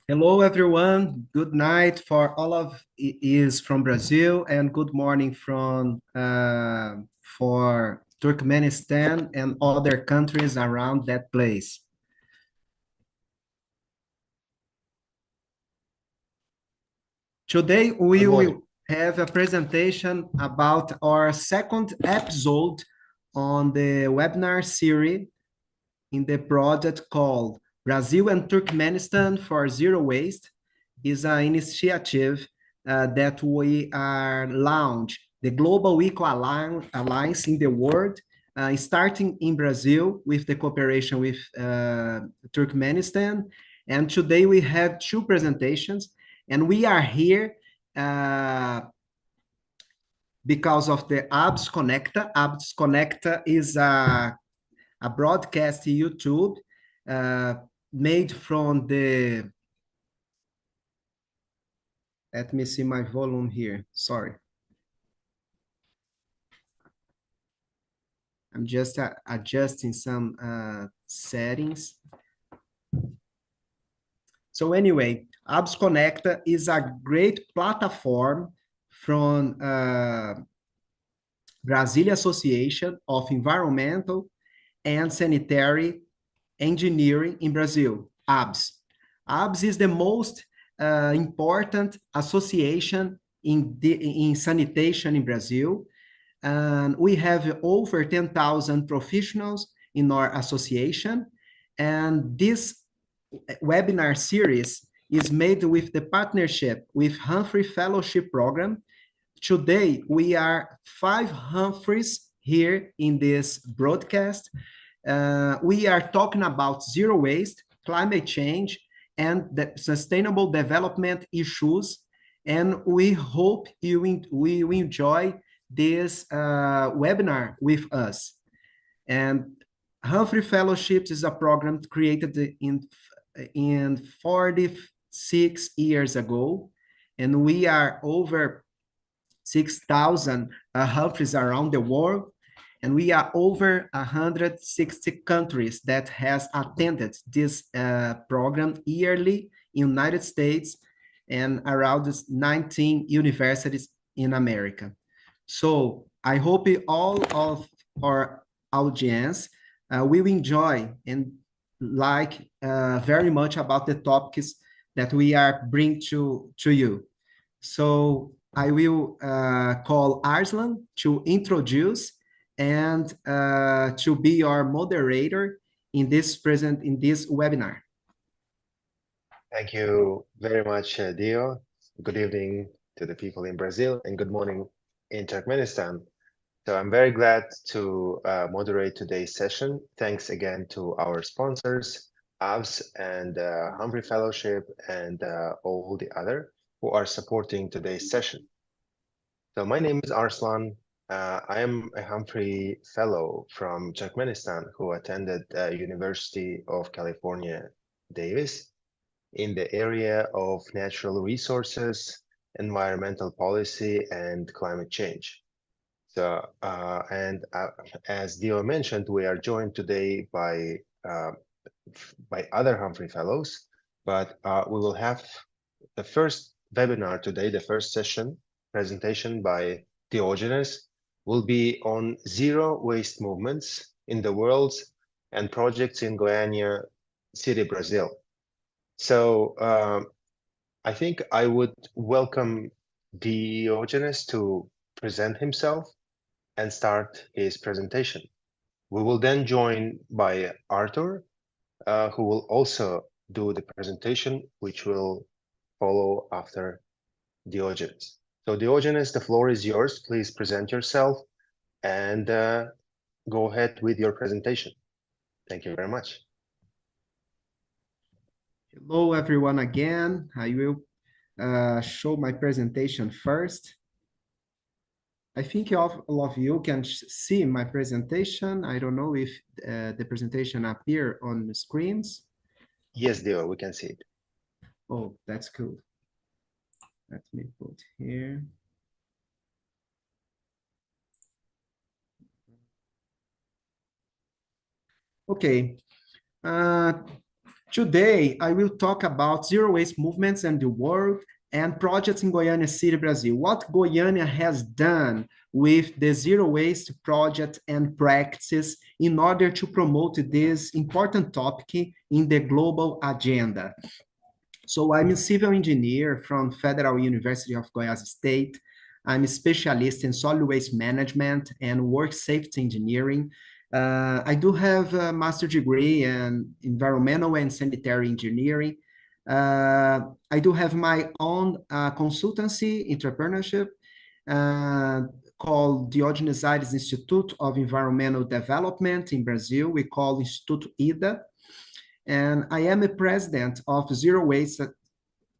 Hello, everyone. Good night for all of is from Brazil, and good morning from for Turkmenistan and other countries around that place. Today, we Good morning. will have a presentation about our second episode on the webinar series in the project called Brazil and Turkmenistan for Zero Waste. Is an initiative that we are launched, the Global Eco Alliance in the world, starting in Brazil with the cooperation with Turkmenistan. And today we have two presentations, and we are here because of the ABES Connecta. ABES Connecta is a broadcast YouTube uh, made from the, let me see my volume here, sorry. I'm just adjusting some settings. So anyway, ABS Connecta is a great platform from Brazil Association of Environmental and Sanitary Engineering in Brazil, ABS. ABS is the most important association in sanitation in Brazil. And we have over 10,000 professionals in our association. And this webinar series is made with the partnership with Humphrey Fellowship Program. Today, we are 5 Humphreys here in this broadcast. We are talking about zero waste, climate change, and the sustainable development issues. And we hope you enjoy this webinar with us. And Humphrey Fellowships is a program created in 46 years ago, and we are over 6,000 Humphreys around the world, and we are over 160 countries that has attended this program yearly in United States and around 19 universities in America. So I hope all of our audience will enjoy and like very much about the topics that we are bring to you. So I will call Arslan to introduce and to be our moderator in this webinar. Thank you very much, Dio. Good evening to the people in Brazil and good morning in Turkmenistan. So I'm very glad to moderate today's session. Thanks again to our sponsors, ABS and Humphrey Fellowship and all the other who are supporting today's session. So my name is Arslan. I am a Humphrey Fellow from Turkmenistan who attended University of California, Davis in the area of natural resources, environmental policy, and climate change. So, as Dio mentioned, we are joined today by other Humphrey Fellows, but we will have the first webinar today, the first session presentation by Diogenes will be on zero waste movements in the world and projects in Goiânia city, Brazil. So I think I would welcome Diogenes to present himself and start his presentation. We will then join by Arthur, who will also do the presentation, which will follow after Diogenes. So Diogenes, the floor is yours. Please present yourself and go ahead with your presentation. Thank you very much. Hello, everyone again. I will show my presentation first. I think all of you can see my presentation. I don't know if the presentation appear on the screens. Yes, Dio, we can see it. Oh, that's cool. Let me put here. Okay. Today, I will talk about zero waste movements in the world and projects in Goiânia City, Brazil. What Goiânia has done with the zero waste project and practices in order to promote this important topic in the global agenda. So I'm a civil engineer from Federal University of Goiás State. I'm a specialist in solid waste management and work safety engineering. I do have a master's degree in environmental and sanitary engineering. I do have my own consultancy entrepreneurship called Diogenes Aires Institute of Environmental Development in Brazil. We call Instituto IDA. And I am a president of Zero Waste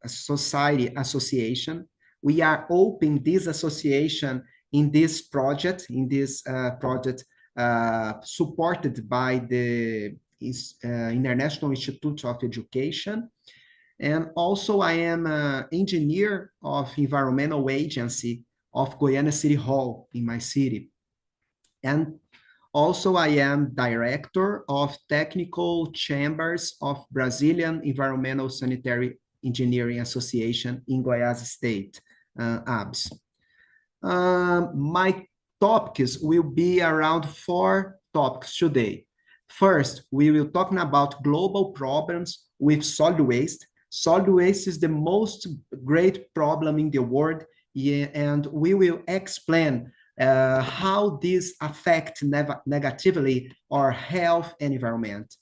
Society Association. We are opening this association in this project, supported by the International Institute of Education. And also I am an engineer of environmental agency of Goiânia City Hall in my city. And also I am director of technical chambers of Brazilian Environmental Sanitary Engineering Association in Goiás State, ABES. My topics will be around 4 topics today. First, we will talk about global problems with solid waste. Solid waste is the most great problem in the world, and we will explain how this affects negatively our health and environment.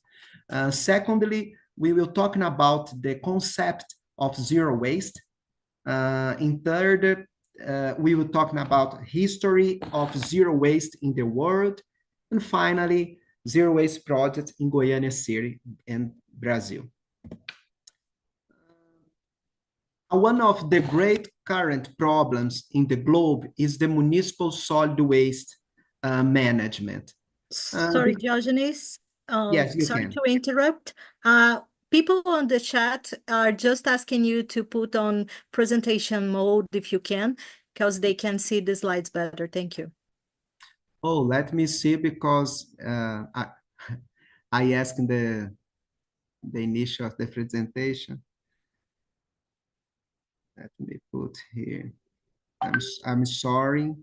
Secondly, we will talk about the concept of zero waste. In third, we will talk about history of zero waste in the world. And finally, zero waste project in Goiânia City and Brazil. One of the great current problems in the globe is the municipal solid waste management. Sorry, Diogenes. Yes, you sorry can. to interrupt. People on the chat are just asking you to put on presentation mode if you can, because they can see the slides better. Thank you. Oh, let me see, because I asked in the initial of the presentation. Let me put here. I'm sorry.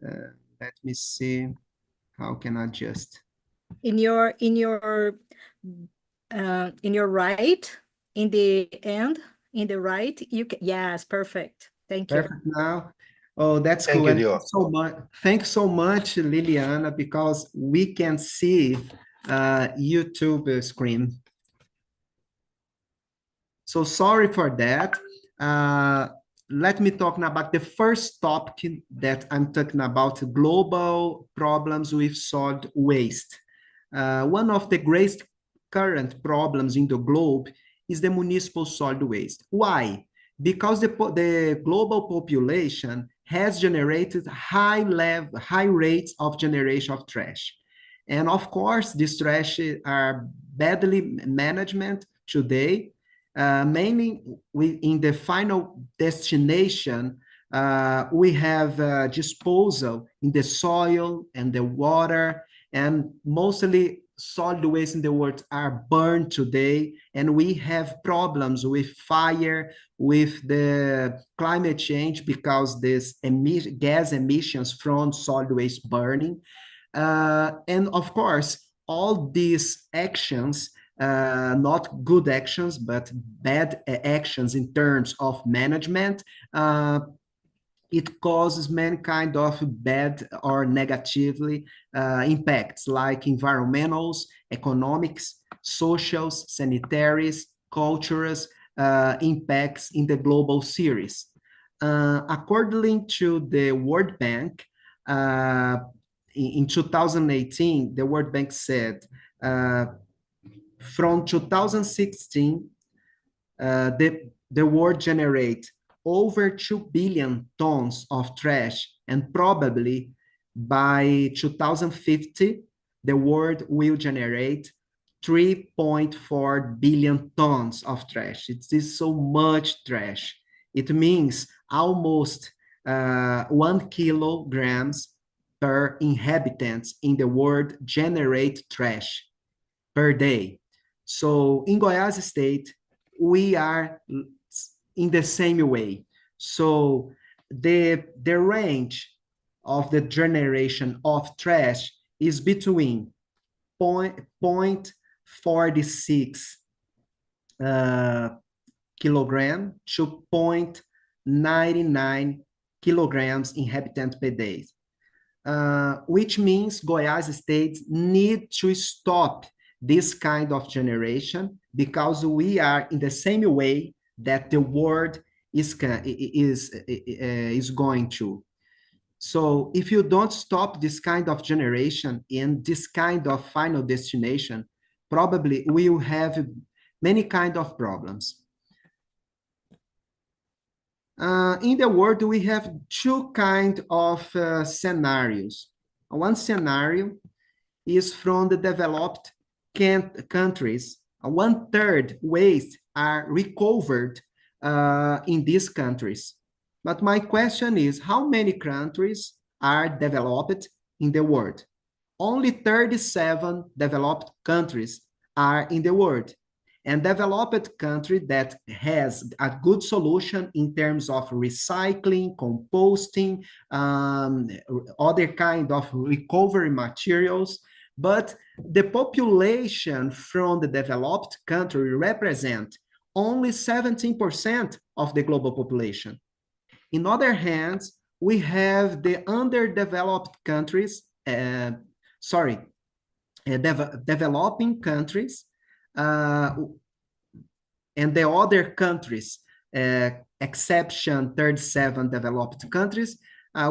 Let me see. How can I adjust? In your right, in the end, in the right, you can. Yes, perfect. Thank you. Perfect now. Oh, that's Thank cool. you, And Dio. so much. Thanks so much, Liliana, because we can see YouTube screen. So sorry for that. Let me talk now about the first topic that I'm talking about, global problems with solid waste. One of the greatest current problems in the globe is the municipal solid waste. Why? Because the global population has generated high rates of generation of trash. And of course, these trash are badly managed today. Mainly in the final destination, we have disposal in the soil and the water, and mostly solid waste in the world are burned today, and we have problems with fire, with the climate change, because this gas emissions from solid waste burning. And of course, all these actions, not good actions, but bad actions in terms of management, it causes many kind of bad or negatively impacts, like environmentals, economics, socials, sanitaries, cultures, impacts in the global series. According to the World Bank, in 2018, the World Bank said, from 2016, the world generate over 2 billion tons of trash, and probably by 2050, the world will generate 3.4 billion tons of trash. It is so much trash. It means almost 1 kilograms per inhabitants in the world generate trash per day. So in Goiás state, we are in the same way. So the range of the generation of trash is between 0.46 kilogram to 0.99 kilograms inhabitant per day, which means Goiás state need to stop this kind of generation because we are in the same way that the world is going to. So if you don't stop this kind of generation and this kind of final destination, probably we will have many kind of problems. In the world, we have two kind of scenarios. One scenario is from the developed countries. 1/3 waste are recovered in these countries. But my question is, how many countries are developed in the world? Only 37 developed countries are in the world. And developed country that has a good solution in terms of recycling, composting, other kind of recovery materials. But the population from the developed country represent only 17% of the global population. In other hands, we have the underdeveloped countries, developing countries, and the other countries, exception 37 developed countries,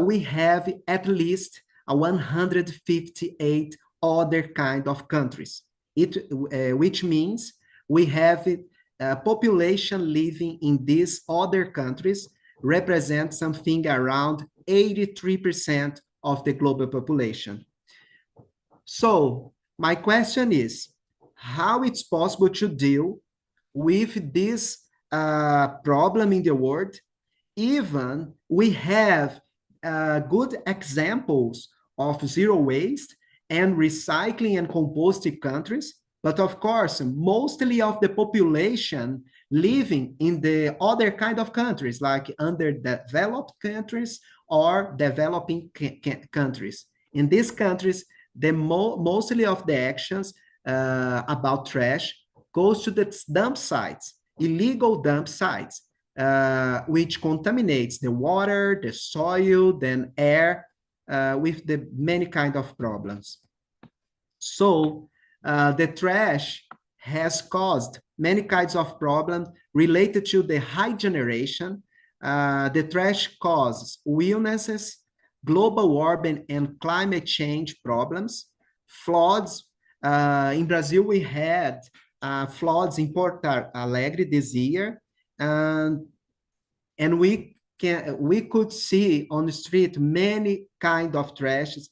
we have at least 158 other kind of countries, which means we have population living in these other countries represent something around 83% of the global population. So my question is, how it's possible to deal with this problem in the world, even we have good examples of zero waste and recycling and composting countries, but of course, mostly of the population living in the other kind of countries, like underdeveloped countries or developing countries. In these countries, mostly of the actions about trash goes to the dump sites, illegal dump sites, which contaminates the water, the soil, then air, with the many kind of problems. So the trash has caused many kinds of problems related to the high generation. The trash causes illnesses, global warming and climate change problems, floods. In Brazil, we had floods in Porto Alegre this year, and we could see on the street many kind of trashes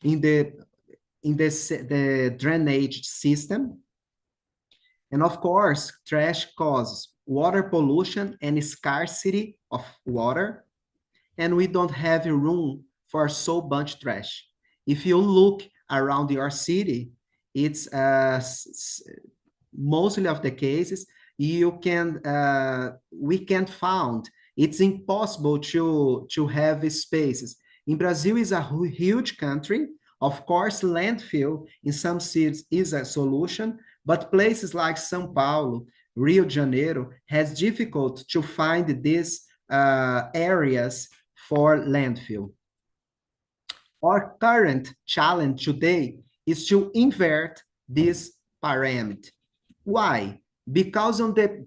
in the drainage system. And of course, trash causes water pollution and scarcity of water, and we don't have room for so much trash. If you look around your city, it's mostly of the cases we can't find. It's impossible to have spaces. In Brazil is a huge country. Of course, landfill in some cities is a solution, but places like São Paulo, Rio de Janeiro has difficult to find these areas for landfill. Our current challenge today is to invert this pyramid. Why? Because on the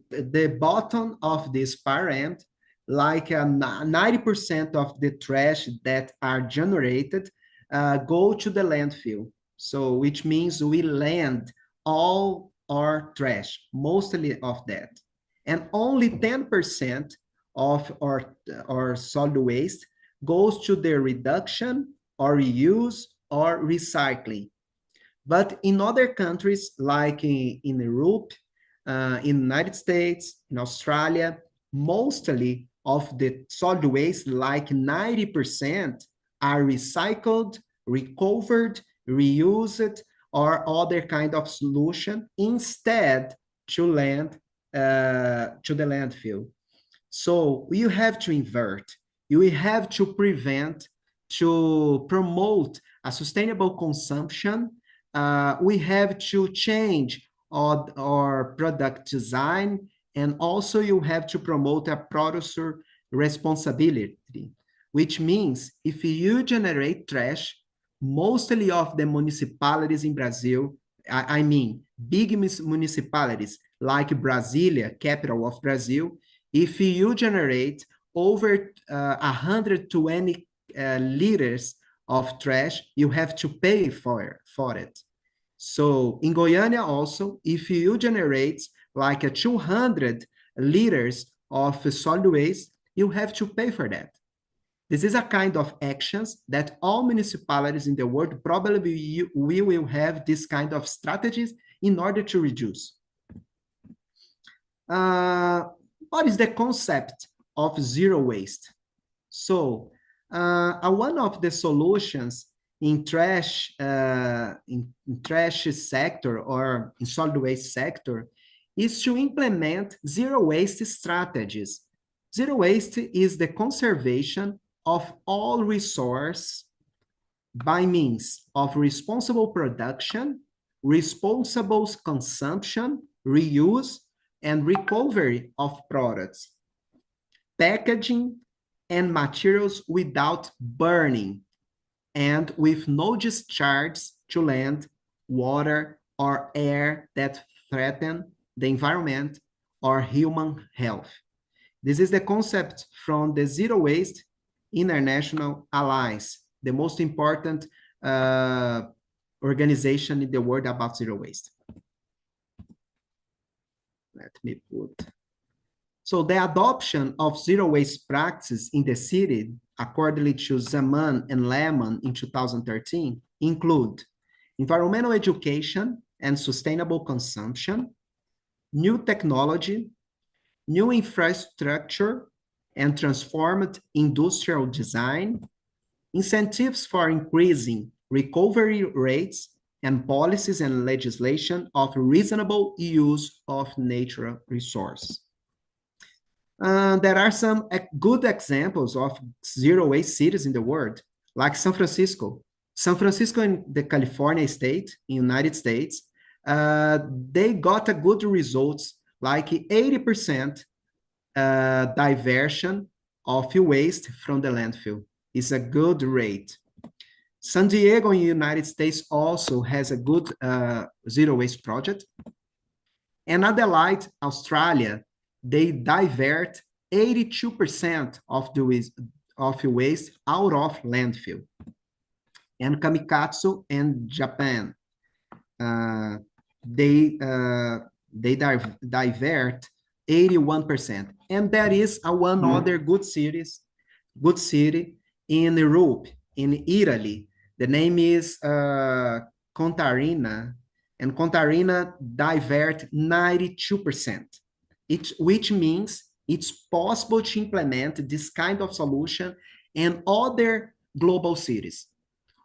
bottom of this pyramid, like 90% of the trash that are generated go to the landfill. So which means we land all our trash, mostly of that. And only 10% of our solid waste goes to the reduction or reuse or recycling. But in other countries, like in Europe, in the United States, in Australia, mostly of the solid waste, like 90%, are recycled, recovered, reused, or other kind of solution instead to the landfill. So you have to invert, you have to prevent, to promote a sustainable consumption. We have to change our product design, and also you have to promote a producer responsibility, which means if you generate trash, mostly of the municipalities in Brazil, I mean, big municipalities like Brasilia, capital of Brazil, if you generate over 120 liters of trash, you have to pay for it. So in Goiânia also, if you generate like 200 liters of solid waste, you have to pay for that. This is a kind of actions that all municipalities in the world probably we will have this kind of strategies in order to reduce. What is the concept of zero waste? So one of the solutions in trash sector or in solid waste sector is to implement zero waste strategies. Zero waste is the conservation of all resource by means of responsible production, responsible consumption, reuse, and recovery of products, packaging, and materials without burning, and with no discharge to land, water, or air that threaten the environment or human health. This is the concept from the Zero Waste International Alliance, the most important organization in the world about zero waste. Let me put. So the adoption of zero waste practices in the city, according to Zaman and Lehman in 2013, include environmental education and sustainable consumption, new technology, new infrastructure and transformed industrial design, incentives for increasing recovery rates, and policies and legislation of reasonable use of natural resources. There are some good examples of zero waste cities in the world, like San Francisco. San Francisco in the California state, in United States, they got a good results, like 80% diversion of waste from the landfill. Is a good rate. San Diego in the United States also has a good zero waste project. And Adelaide, Australia, they divert 82% of the waste out of landfill. And Kamikatsu in Japan, they divert 81%. And there is one other good city in Europe, in Italy. The name is Contarina, and Contarina divert 92%, which means it's possible to implement this kind of solution in other global cities.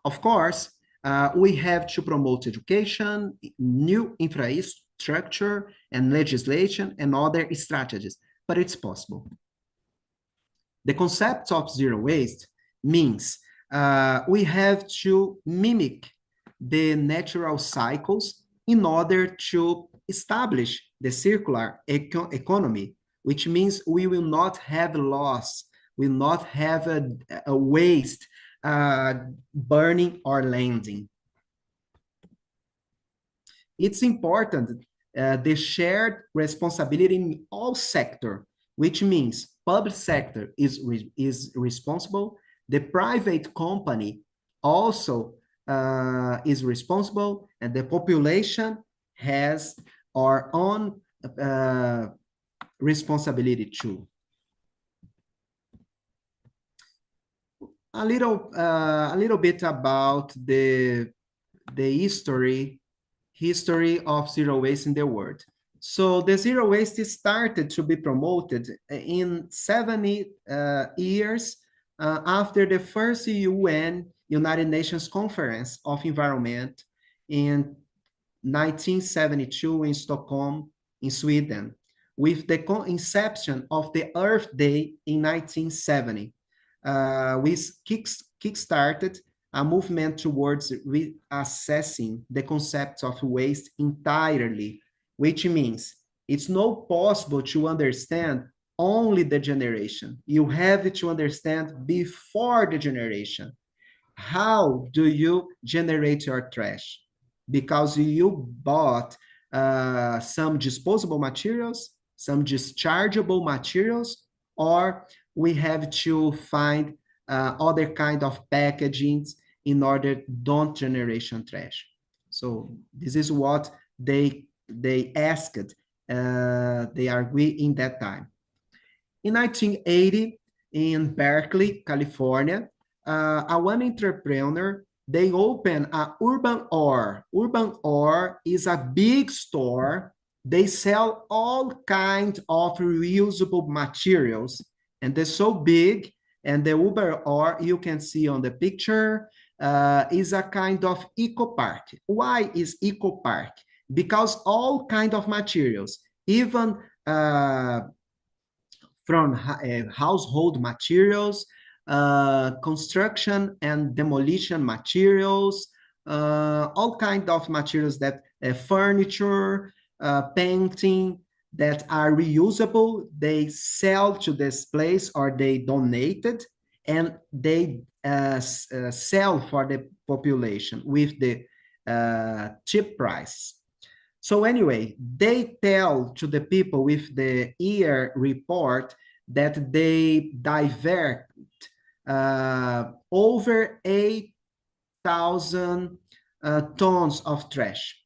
Of course, we have to promote education, new infrastructure, and legislation, and other strategies, but it's possible. The concept of zero waste means we have to mimic the natural cycles in order to establish the circular economy, which means we will not have loss, will not have a waste burning or landing. It's important the shared responsibility in all sector, which means public sector is responsible, the private company also is responsible, and the population has our own responsibility too. A little bit about the history of zero waste in the world. So the zero waste started to be promoted in 70 years after the first UN United Nations Conference of Environment in 1972 in Stockholm, in Sweden, with the inception of the Earth Day in 1970. We kickstarted a movement towards reassessing the concept of waste entirely, which means it's not possible to understand only the generation. You have to understand before the generation. How do you generate your trash? Because you bought some disposable materials, some dischargeable materials, or we have to find other kind of packagings in order don't generation trash. So this is what they asked, they agree in that time. In 1980, in Berkeley, California, one entrepreneur, they opened a Urban Ore. Urban Ore is a big store. They sell all kinds of reusable materials, and they're so big. And the Urban Ore, you can see on the picture, is a kind of eco park. Why is eco park? Because all kind of materials, even from household materials, construction and demolition materials, all kinds of materials that furniture, painting, that are reusable, they sell to this place or they donate it, and they sell for the population with the cheap price. So anyway, they tell to the people with the year report that they divert over 8,000 tons of trash.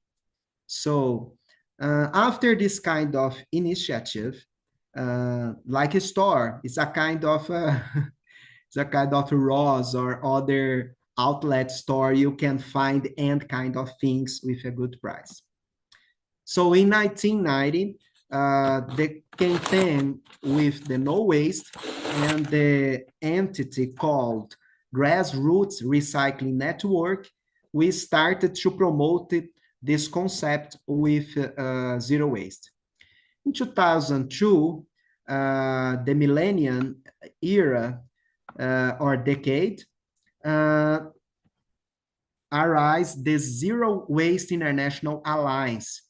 So after this kind of initiative, like a store, it's a kind of it's a kind of Ross or other outlet store. You can find any kind of things with a good price. So in 1990, the campaign with the No Waste and the entity called Grassroots Recycling Network, we started to promote this concept with zero waste. In 2002, the millennium era or decade, arise the Zero Waste International Alliance,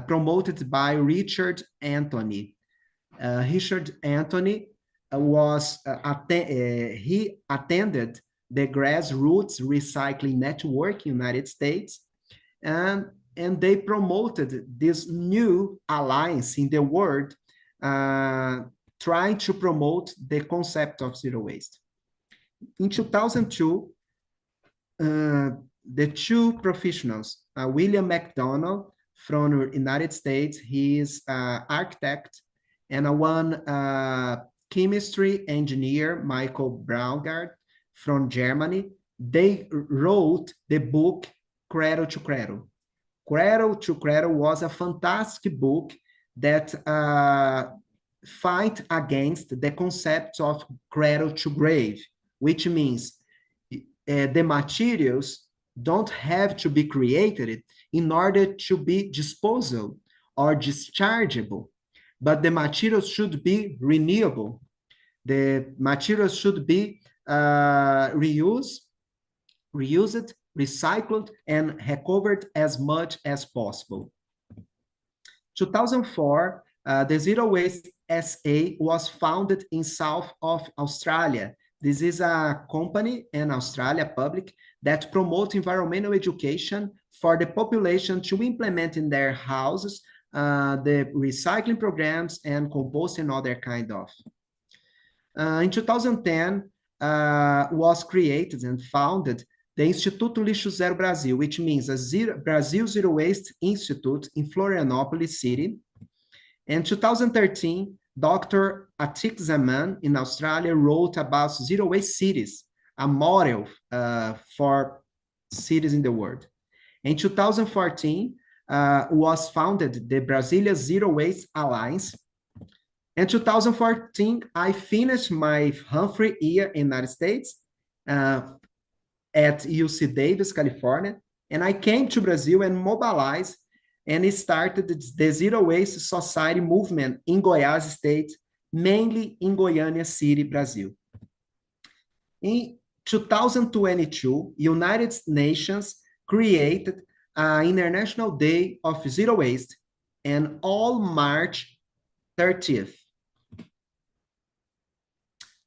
promoted by Richard Anthony. Richard Anthony he attended the Grassroots Recycling Network in the United States, and they promoted this new alliance in the world, trying to promote the concept of zero waste. In 2002, the two professionals, William McDonald from the United States, he is an architect, and one chemistry engineer, Michael Braungart from Germany, they wrote the book Cradle to Cradle. Cradle to Cradle was a fantastic book that fight against the concept of cradle to grave, which means the materials don't have to be created in order to be disposable or dischargeable, but the materials should be renewable. The materials should be reused, recycled, and recovered as much as possible. 2004, the Zero Waste SA was founded in South of Australia. This is a company in Australia, public, that promotes environmental education for the population to implement in their houses the recycling programs and composting other kind of. In 2010, was created and founded the Instituto Lixo Zero Brasil, which means a Brazil Zero Waste Institute in Florianópolis City. In 2013, Dr. Atik Zaman in Australia wrote about zero waste cities, a model for cities in the world. In 2014, was founded the Brasilia Zero Waste Alliance. In 2014, I finished my Humphrey year in the United States at UC Davis, California. And I came to Brazil and mobilized and started the Zero Waste Society movement in Goiás state, mainly in Goiânia city, Brazil. In 2022, United Nations created an International Day of Zero Waste and all March 30th.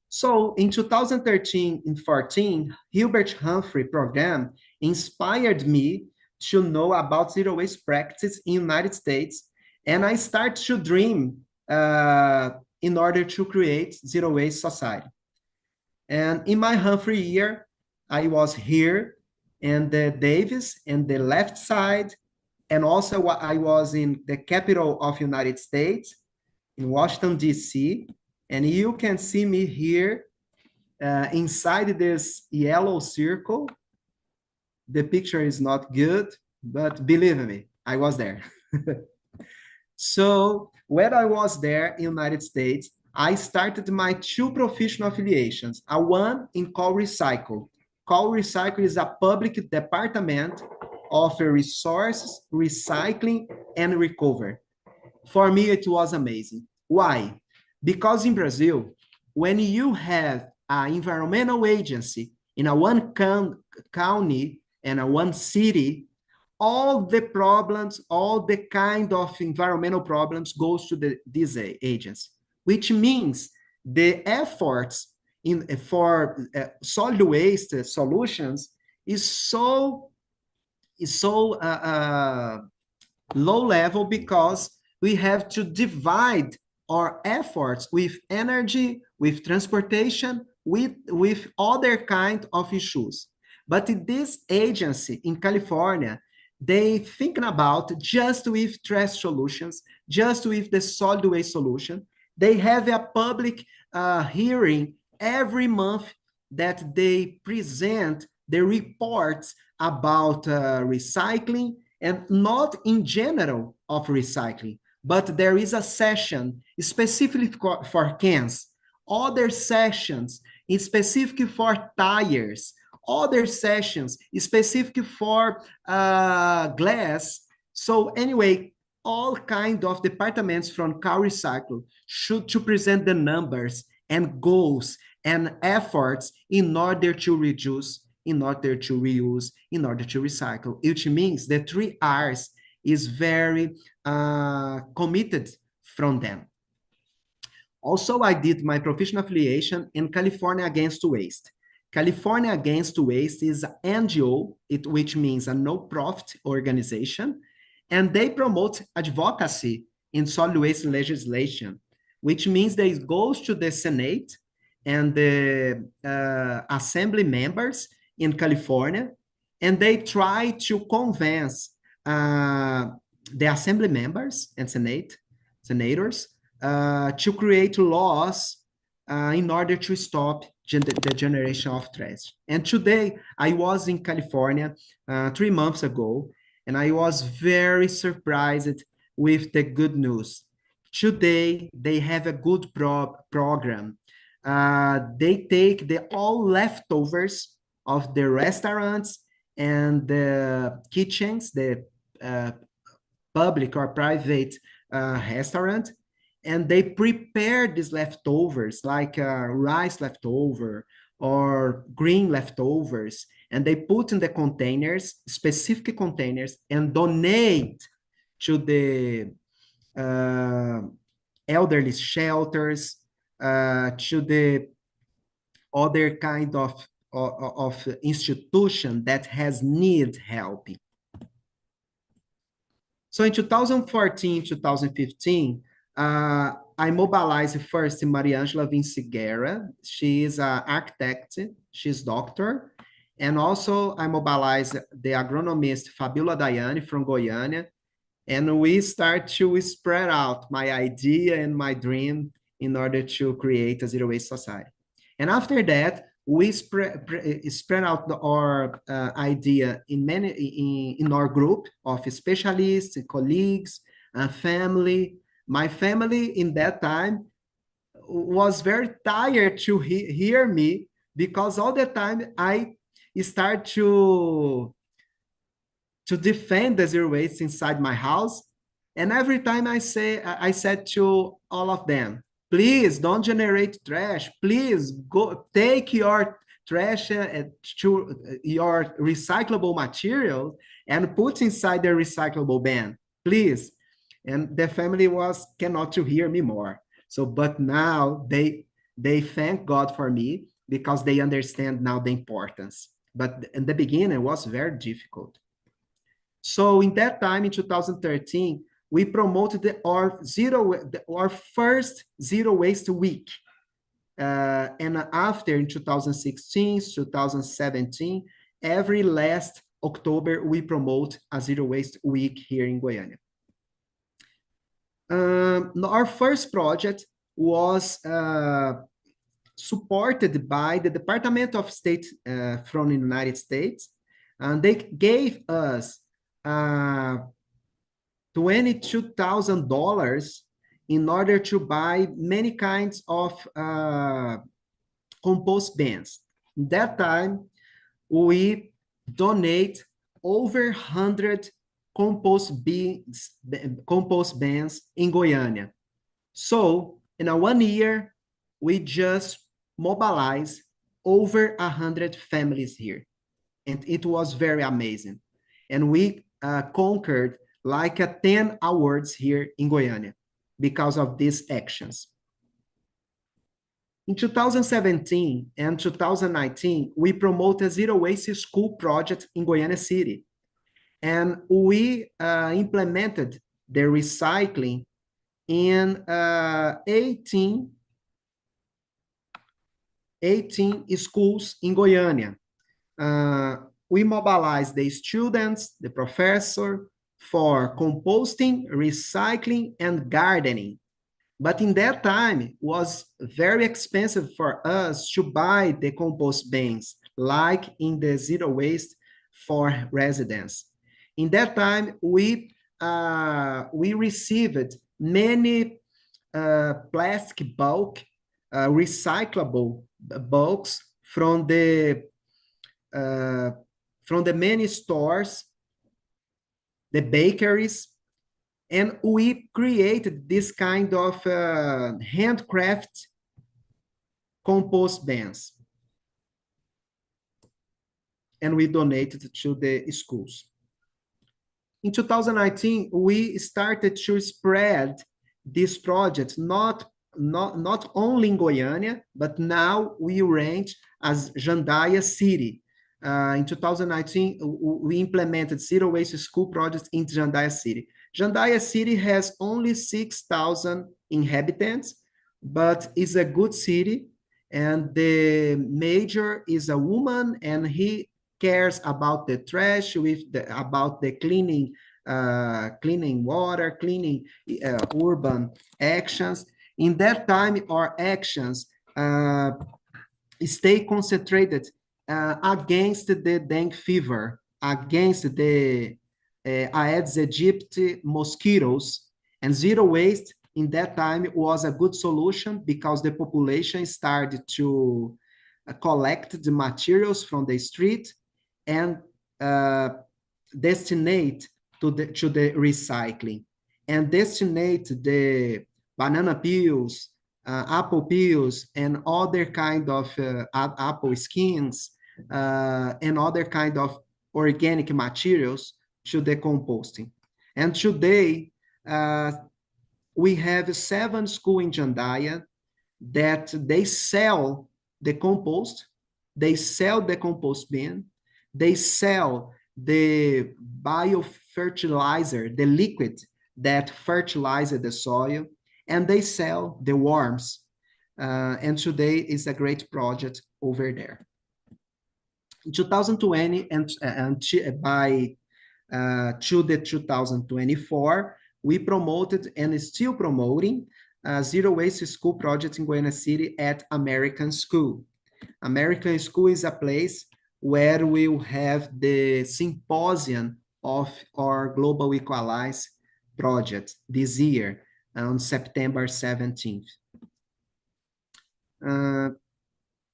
So in 2013 and 14, Hubert Humphrey program inspired me to know about zero waste practice in United States, and I started to dream in order to create zero waste society. And in my Humphrey year, I was here in the Davis and the left side, and also I was in the capital of United States, in Washington, D.C., and you can see me here inside this yellow circle. The picture is not good, but believe me, I was there. So when I was there in United States, I started my two professional affiliations, a one in Call Recycle. Call Recycle is a public department of resources, recycling, and recovery. For me, it was amazing. Why? Because in Brazil, when you have an environmental agency in a one county and a one city, all the problems, all the kind of environmental problems goes to this agency, which means the efforts for solid waste solutions is so low level because we have to divide our efforts with energy, with transportation, with other kind of issues. But in this agency in California, they thinking about just with trash solutions, just with the solid waste solution. They have a public hearing every month that they present the reports about recycling, and not in general of recycling, but there is a session specifically for cans, other sessions specific for tires, other sessions specific for glass. So anyway, all kind of departments from Car Recycle should to present the numbers and goals and efforts in order to reduce, in order to reuse, in order to recycle, which means the 3 R's is very committed from them. Also, I did my professional affiliation in California Against Waste. California Against Waste is an NGO, which means a no-profit organization, and they promote advocacy in solid waste legislation, which means they go to the Senate and the assembly members in California, and they try to convince the assembly members and senators to create laws in order to stop the generation of trash. And today, I was in California 3 months ago, and I was very surprised with the good news. Today, they have a good program. They take all leftovers of the restaurants and the kitchens, the public or private restaurant, and they prepare these leftovers like rice leftover or green leftovers, and they put in the containers, specific containers, and donate to the elderly shelters, to the other kind of institution that has need helping. So in 2014, 2015, I mobilized first Mariangela Vinciguerra. She is an architect, she's doctor. And also I mobilized the agronomist Fabiola Daiane from Goiânia. And we start to spread out my idea and my dream in order to create a zero waste society. And after that, we spread out our idea in our group of specialists, colleagues, family. My family in that time was very tired to hear me because all the time I start to to defend the zero waste inside my house. And every time I said to all of them, please don't generate trash. Please go take your trash to your recyclable material and put inside the recyclable bin, please. And the family cannot to hear me more. So, but now they thank God for me because they understand now the importance. But in the beginning, it was very difficult. So in that time, in 2013, we promoted our first zero waste week. And after, in 2016, 2017, every last October, we promote a zero waste week here in Goiânia. Our first project was supported by the Department of State from the United States, and they gave us $22,000 in order to buy many kinds of compost bins. In that time, we donate over 100 compost bins in Goiânia. So in 1 year, we just mobilized over 100 families here. And it was very amazing. And we conquered like 10 awards here in Goiânia because of these actions. In 2017 and 2019, we promoted a zero waste school project in Goiânia City. And we implemented the recycling in 18 schools in Goiânia. We mobilized the students, the professor, for composting, recycling, and gardening. But in that time, it was very expensive for us to buy the compost bins, like in the zero waste for residents. In that time, we received many plastic bulk, recyclable bulks from the many stores, the bakeries, and we created this kind of handcraft compost bins. And we donated to the schools. In 2019, we started to spread this project, not only in Goiânia, but now we range as Jandaia City. In 2019, we implemented zero waste school projects in Jandaia City. Jandaia City has only 6,000 inhabitants, but is a good city. And the mayor is a woman, and he cares about the trash, about the cleaning water, cleaning urban actions. In that time, our actions stay concentrated against the dengue fever, against the Aedes aegypti mosquitoes, and zero waste in that time was a good solution because the population started to collect the materials from the street and destinate to the recycling, and destinate the banana peels, apple peels, and other kind of apple skins, and other kind of organic materials to the composting. And today, we have 7 schools in Jandaia that they sell the compost, they sell the compost bin, they sell the biofertilizer, the liquid that fertilizes the soil, and they sell the worms. And today is a great project over there. In 2020 and by to the 2024, we promoted and is still promoting a zero waste school project in Goiânia City at American School. American School is a place where we will have the symposium of our Global Equalize project this year on September 17th.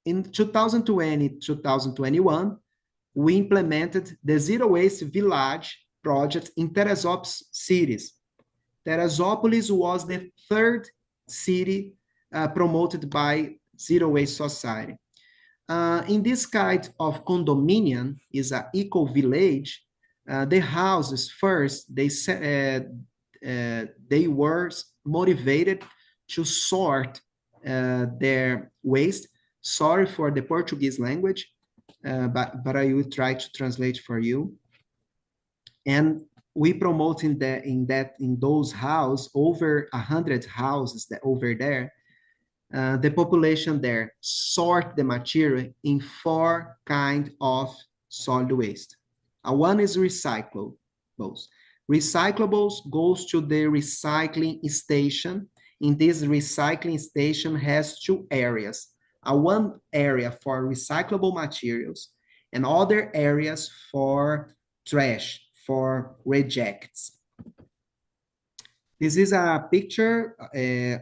In 2020, 2021, we implemented the Zero Waste Village project in Teresópolis cities. Teresópolis was the third city promoted by Zero Waste Society. In this kind of condominium, is an eco-village, the houses first, they were motivated to sort their waste. Sorry for the Portuguese language, but I will try to translate for you. And we promote in those houses, over 100 houses that over there, the population there sort the material in 4 kinds of solid waste. One is recyclables. Recyclables goes to the recycling station. In this recycling station has 2 areas. One area for recyclable materials and other areas for trash, for rejects. This is a picture.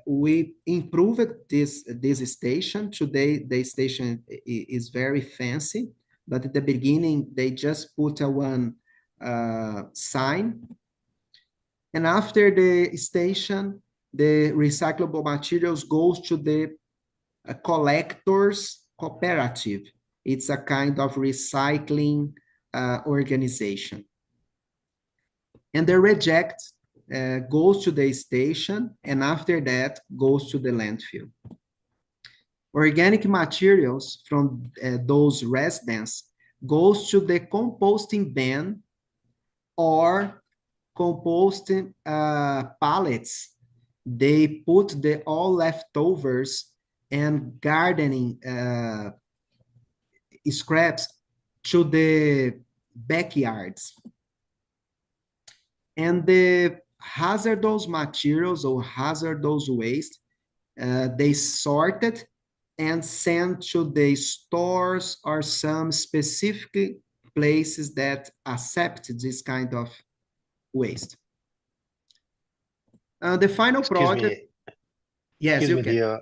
We improved this station. Today, the station is very fancy, but at the beginning, they just put one sign. And after the station, the recyclable materials goes to the collectors cooperative. It's a kind of recycling organization. And the reject goes to the station, and after that goes to the landfill. Organic materials from those residents goes to the composting bin or composting pallets. They put all leftovers and gardening scraps to the backyards. And the hazardous materials or hazardous waste, they sorted and sent to the stores or some specific places that accept this kind of waste. The final project. Yes, you can. Dio,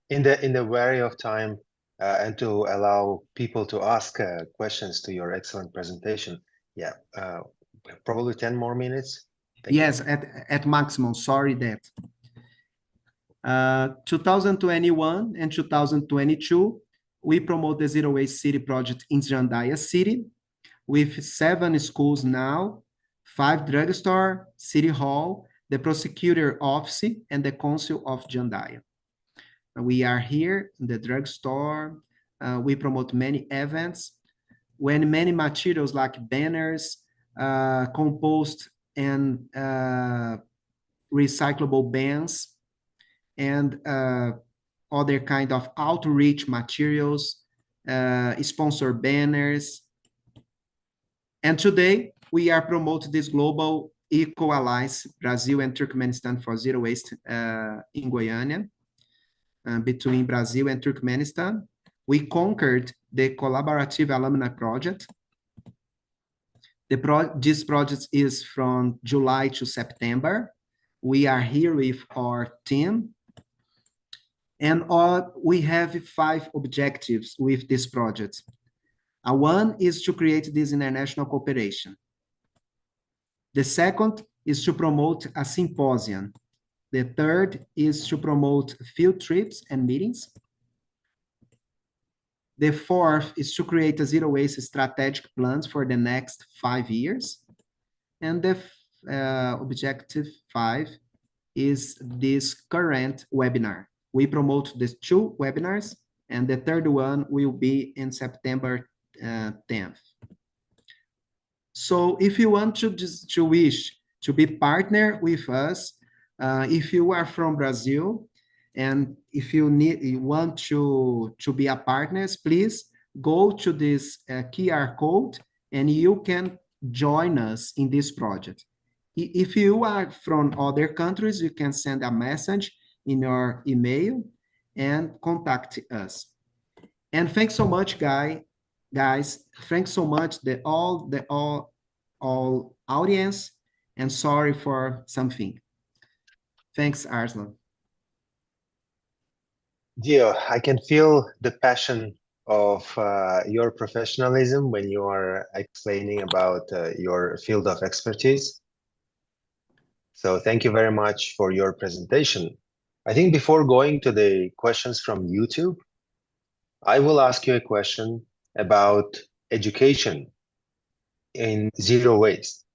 in the way of time and to allow people to ask questions to your excellent presentation, probably 10 more minutes. Yes, at maximum. Sorry that. 2021 and 2022, we promote the Zero Waste City project in Jandaia City with 7 schools now, 5 drugstore, city hall, the prosecutor office, and the council of Jandaia. We are here in the drugstore. We promote many events when many materials like banners, compost and recyclable bins, and other kind of outreach materials, sponsor banners. And today, we are promoting this global Eco Alliance, Brazil and Turkmenistan for Zero Waste in Goiânia, between Brazil and Turkmenistan. We conquered the collaborative alumni project. This project is from July to September. We are here with our team. And we have 5 objectives with this project. One is to create this international cooperation. The second is to promote a symposium. The third is to promote field trips and meetings. The fourth is to create a zero waste strategic plans for the next 5 years. And the objective 5 is this current webinar. We promote these 2 webinars, and the third one will be in September 10th. So if you want to wish to be partner with us, if you are from Brazil, and if you want to be a partner, please go to this QR code and you can join us in this project. If you are from other countries, you can send a message in your email and contact us. And thanks so much, guys. Thanks so much all audience, and sorry for something. Thanks, Arslan. Dio, I can feel the passion of your professionalism when you are explaining about your field of expertise. So thank you very much for your presentation. I think before going to the questions from YouTube, I will ask you a question about education in zero waste.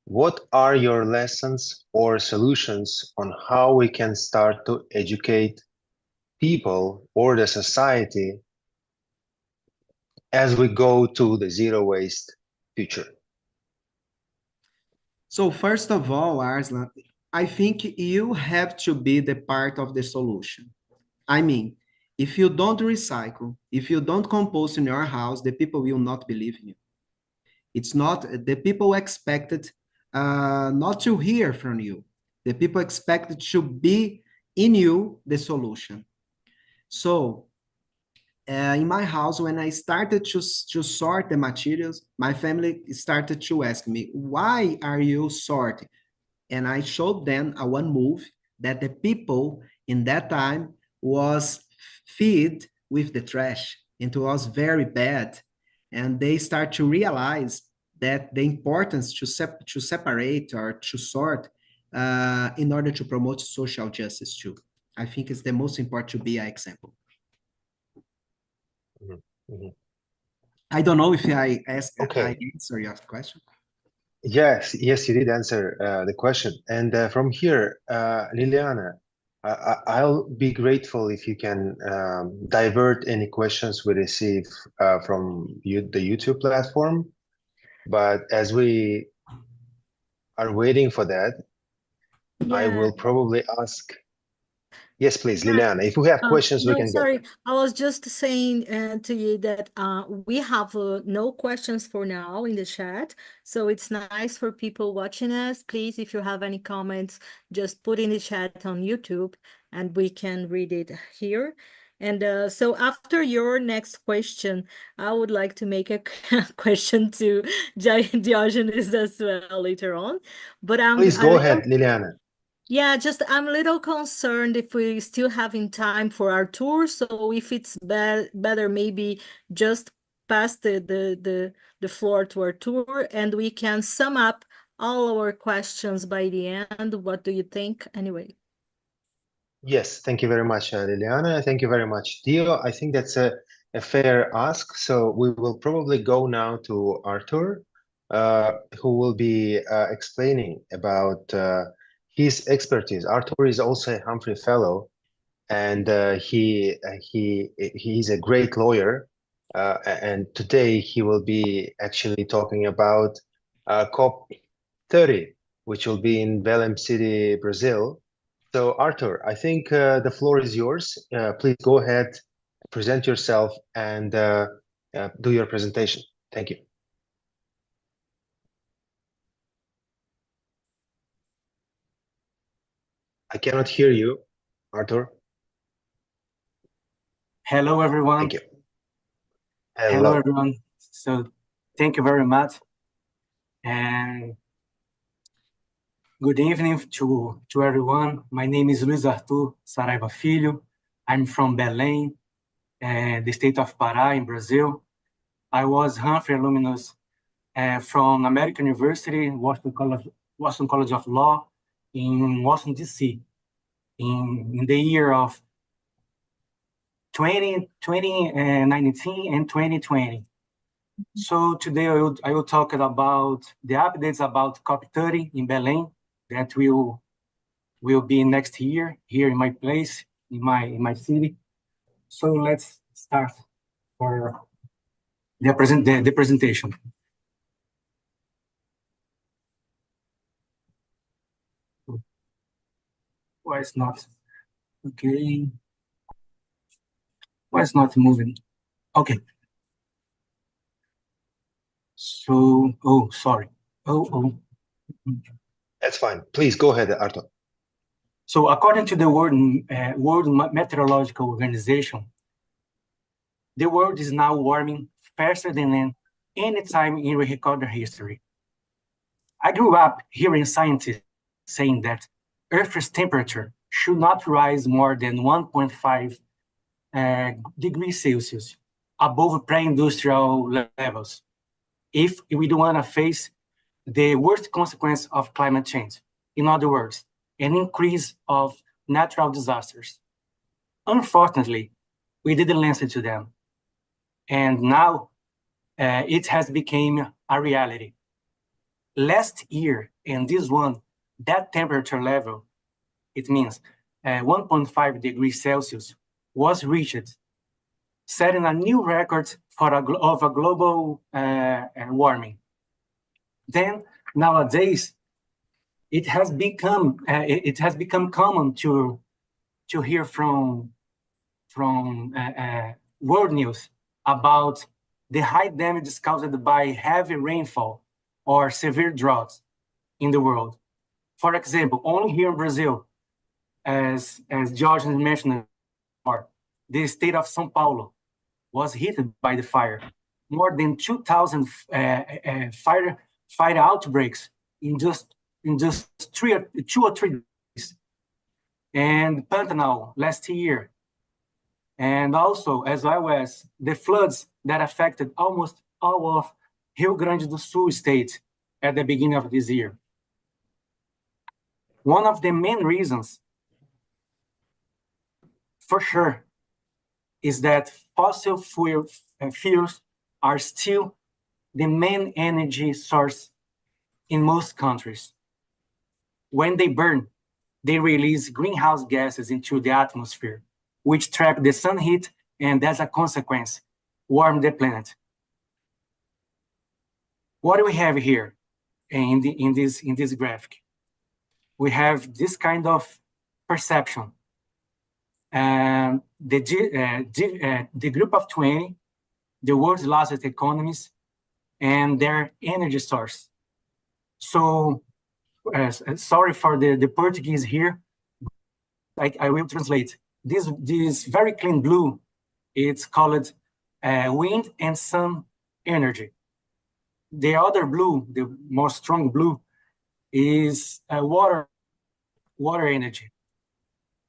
What are your lessons or solutions on how we can start to educate people or the society as we go to the zero waste future? So first of all, Arslan, I think you have to be the part of the solution. I mean, if you don't recycle, if you don't compost in your house, the people will not believe in you. It's not, the people expected not to hear from you. The people expected to be in you the solution. So in my house, when I started to sort the materials, my family started to ask me, why are you sorting? And I showed them a one move that the people in that time was feed with the trash. It was very bad. And they start to realize that the importance to separate or to sort in order to promote social justice too. I think it's the most important to be an example. I don't know if I answer your question. Yes, you did answer the question. And from here, Liliana, I'll be grateful if you can divert any questions we receive from the YouTube platform. But as we are waiting for that, I will probably ask. Yes, please, Liliana, if we have questions, we no, can sorry. go. I was just saying to you that we have no questions for now in the chat. So it's nice for people watching us. Please, if you have any comments, just put in the chat on YouTube and we can read it here. And so after your next question, I would like to make a question to Diogenes as well later on. But Please go ahead, Liliana. Yeah, just I'm a little concerned if we still having time for our tour. So if it's better, maybe just pass the floor to our tour and we can sum up all our questions by the end. What do you think? Anyway. Yes, thank you very much, Liliana. Thank you very much, Dio. I think that's a fair ask. So we will probably go now to Arthur, who will be explaining about his expertise. Arthur is also a Humphrey Fellow, and he's a great lawyer. And today he will be actually talking about COP30, which will be in Belém City, Brazil. So Arthur, I think the floor is yours. Please go ahead, present yourself, and do your presentation. Thank you. I cannot hear you, Arthur. Hello, everyone. Thank you. Hello, everyone. So thank you very much. And good evening to everyone. My name is Luiz Arthur Saraiva Filho. I'm from Belém, the state of Pará in Brazil. I was Humphrey alumnus from American University, Washington College of Law in Washington, D.C. in the year of 2019 and 2020. So today I will talk about the updates about COP30 in Belém that will be next year here in my place, in my city. So let's start for the presentation. Why it's not okay? Why it's not moving? Okay. So, sorry. That's fine. Please go ahead, Arthur. So according to the World Meteorological Organization, the world is now warming faster than any time in recorded history. I grew up hearing scientists saying that Earth's temperature should not rise more than 1.5 degrees Celsius above pre-industrial levels if we don't want to face the worst consequence of climate change. In other words, an increase of natural disasters. Unfortunately, we didn't listen to them. And now it has become a reality. Last year, and this one, that temperature level, it means 1.5 degrees Celsius, was reached, setting a new record of a global warming. Then nowadays, it has become common to hear from world news about the high damages caused by heavy rainfall or severe droughts in the world. For example, only here in Brazil, as George mentioned, the state of São Paulo was hit by the fire. More than 2,000 fire outbreaks in just 2 or 3 days. And Pantanal last year. And also, as well as the floods that affected almost all of Rio Grande do Sul state at the beginning of this year. One of the main reasons, for sure, is that fossil fuels are still the main energy source in most countries. When they burn, they release greenhouse gases into the atmosphere, which trap the sun heat and, as a consequence, warm the planet. What do we have here in this graphic? We have this kind of perception. The group of 20, the world's largest economies, and their energy source. So, sorry for the Portuguese here. I will translate. This very clean blue, it's called wind and sun energy. The other blue, the more strong blue, is water energy.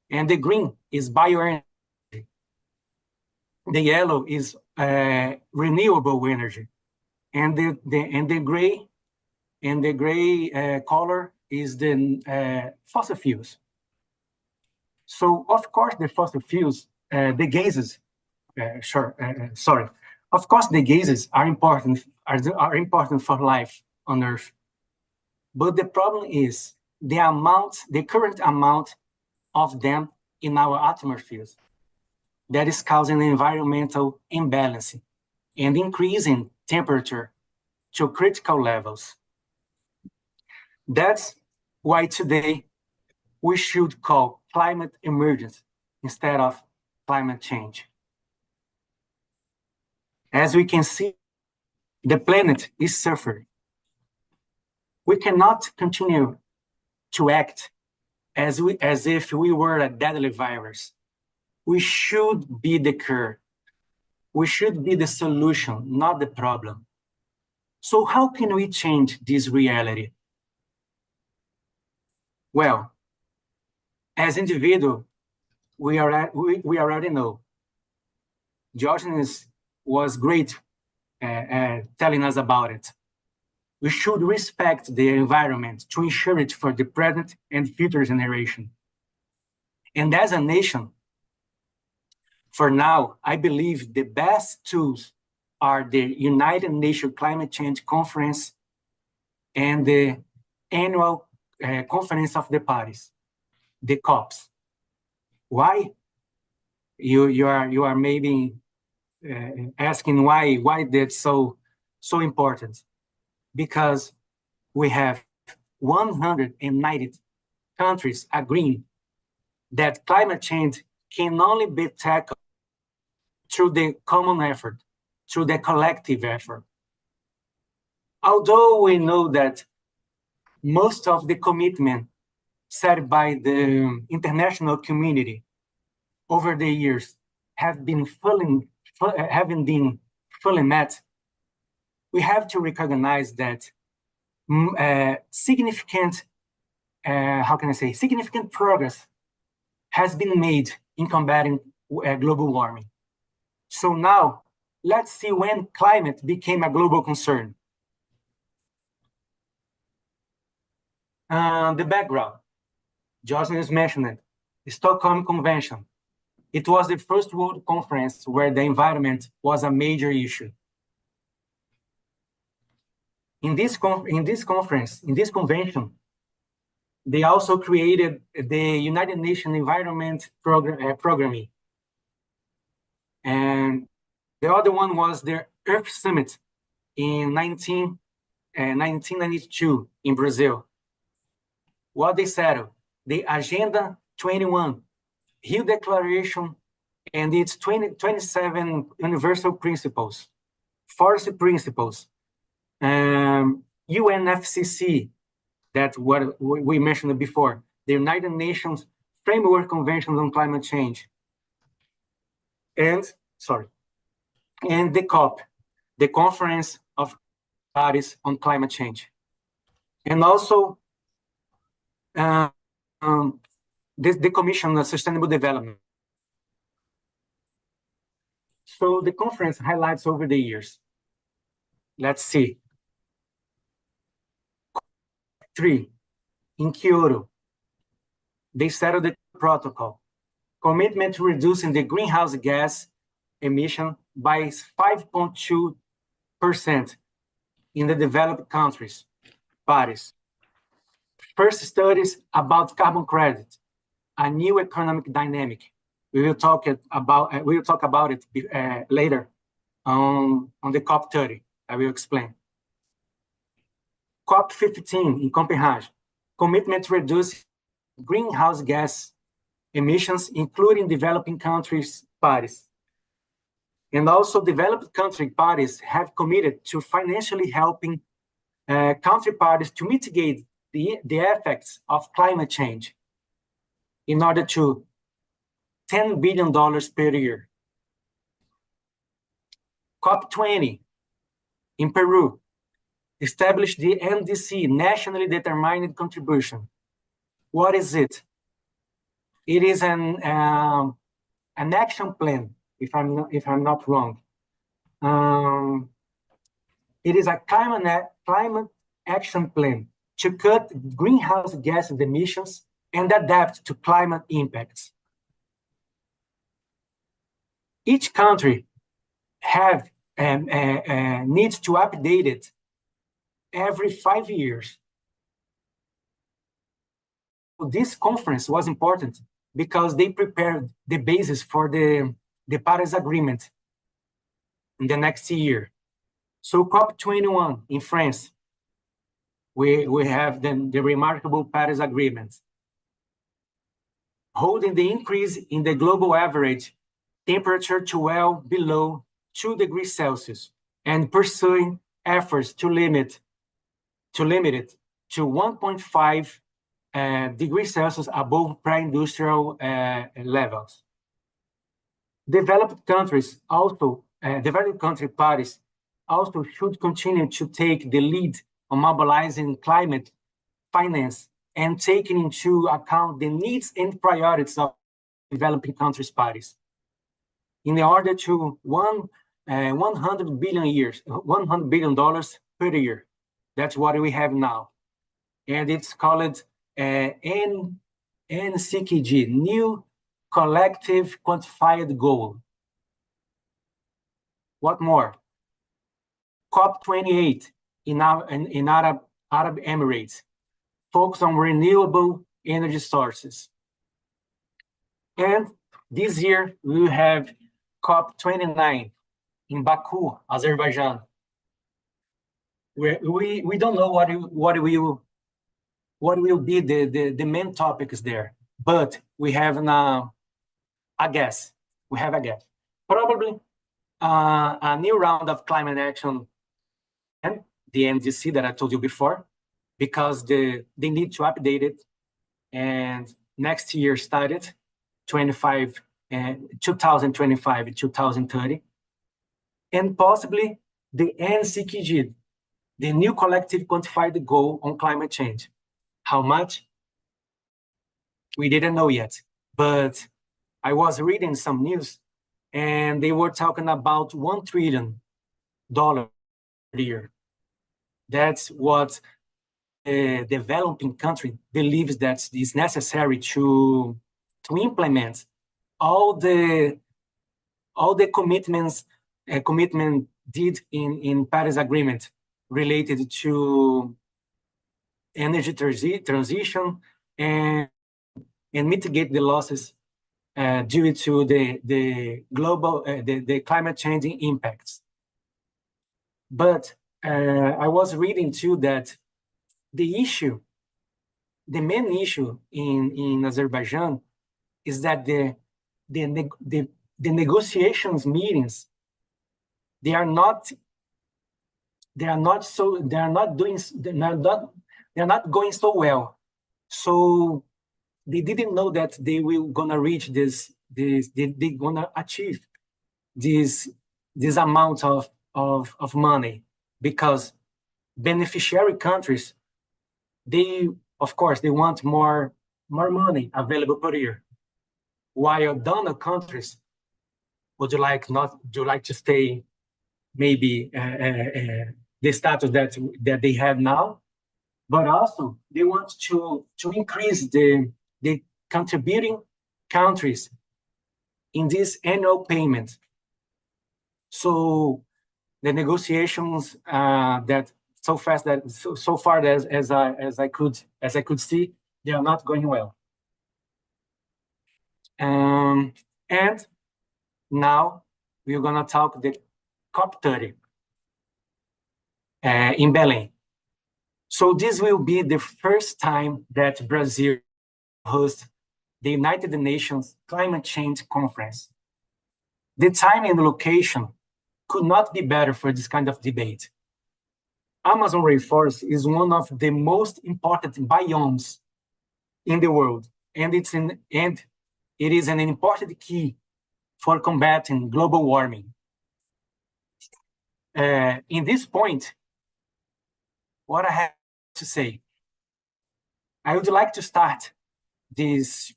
And the green is bioenergy. The yellow is renewable energy. And the gray color is the fossil fuels. So, of course, the fossil fuels, the gases, Of course, the gases are important for life on Earth. But the problem is the current amount of them in our atmospheres that is causing environmental imbalance and increasing temperature to critical levels. That's why today we should call climate emergency instead of climate change. As we can see, the planet is suffering. We cannot continue to act as if we were a deadly virus. We should be the cure. We should be the solution, not the problem. So how can we change this reality? Well, as individuals, we already know. Diogenes was great telling us about it. We should respect the environment to ensure it for the present and future generation. And as a nation, for now, I believe the best tools are the United Nations Climate Change Conference and the annual Conference of the Parties, the COPs. Why? You are maybe asking why that's so important. Because we have 190 countries agreeing that climate change can only be tackled through the common effort, through the collective effort. Although we know that most of the commitment set by the international community over the years haven't been fully met, we have to recognize that significant progress has been made in combating global warming. So now let's see when climate became a global concern. The background, Jocelyn has mentioned it, the Stockholm Convention. It was the first world conference where the environment was a major issue. In this convention, they also created the United Nations Environment Programming. And the other one was the Earth Summit in 1992 in Brazil. What they settled, the Agenda 21, Rio Declaration, and its 27 universal principles, forest principles, UNFCCC, that's what we mentioned before, the United Nations Framework Convention on Climate Change, and the COP, the Conference of Parties on Climate Change, and also the Commission on Sustainable Development. So the conference highlights over the years. Let's see. 3, in Kyoto, they settled the protocol, commitment to reducing the greenhouse gas emission by 5.2% in the developed countries, parties. First studies about carbon credit, a new economic dynamic. We will talk about it later on the COP30. I will explain. COP15 in Copenhagen, commitment to reduce greenhouse gas emissions, including developing countries' parties. And also developed country parties have committed to financially helping country parties to mitigate the effects of climate change in order to $10 billion per year. COP20 in Peru established the NDC, Nationally Determined Contribution. What is it? It is an action plan, if I'm not wrong. It is a climate action plan to cut greenhouse gas emissions and adapt to climate impacts. Each country needs to update it every 5 years. This conference was important because they prepared the basis for the Paris Agreement in the next year. So COP21 in France, we have the remarkable Paris Agreement, holding the increase in the global average temperature to well below 2 degrees Celsius and pursuing efforts to limit it to 1.5 degrees Celsius above pre-industrial levels. Developed country parties also should continue to take the lead on mobilizing climate finance and taking into account the needs and priorities of developing countries' parties in order to $100 billion per year. That's what we have now. And it's called NCKG, New Collective Quantified Goal. What more? COP28 in Arab Emirates, focus on renewable energy sources. And this year we will have COP29 in Baku, Azerbaijan, where we don't know what will be the main topics there, but we have a guess. Probably a new round of climate action and the NDC that I told you before, because they need to update it, and next year started 2025, 2030, and possibly the NCKG, the New Collective Quantified Goal on Climate Change. How much? We didn't know yet, but I was reading some news and they were talking about $1 trillion a year. That's what a developing country believes that is necessary to implement all the commitment did in Paris Agreement related to energy transition and mitigate the losses due to the global the climate changing impacts. But I was reading too that the main issue in Azerbaijan is that the negotiations meetings, they are not going so well. So they didn't know that they will gonna reach they gonna achieve this amount of money, because beneficiary countries, of course they want more money available per year, while donor countries would like to stay maybe the status that they have now, but also they want to increase the contributing countries in this annual payment. So the negotiations that so far as I could see, they are not going well. And now we're gonna talk the COP30 in Belém. So this will be the first time that Brazil hosts the United Nations Climate Change Conference. The time and the location could not be better for this kind of debate. Amazon rainforest is one of the most important biomes in the world, and it is an important key for combating global warming. In this point, what I have to say, I would like to start this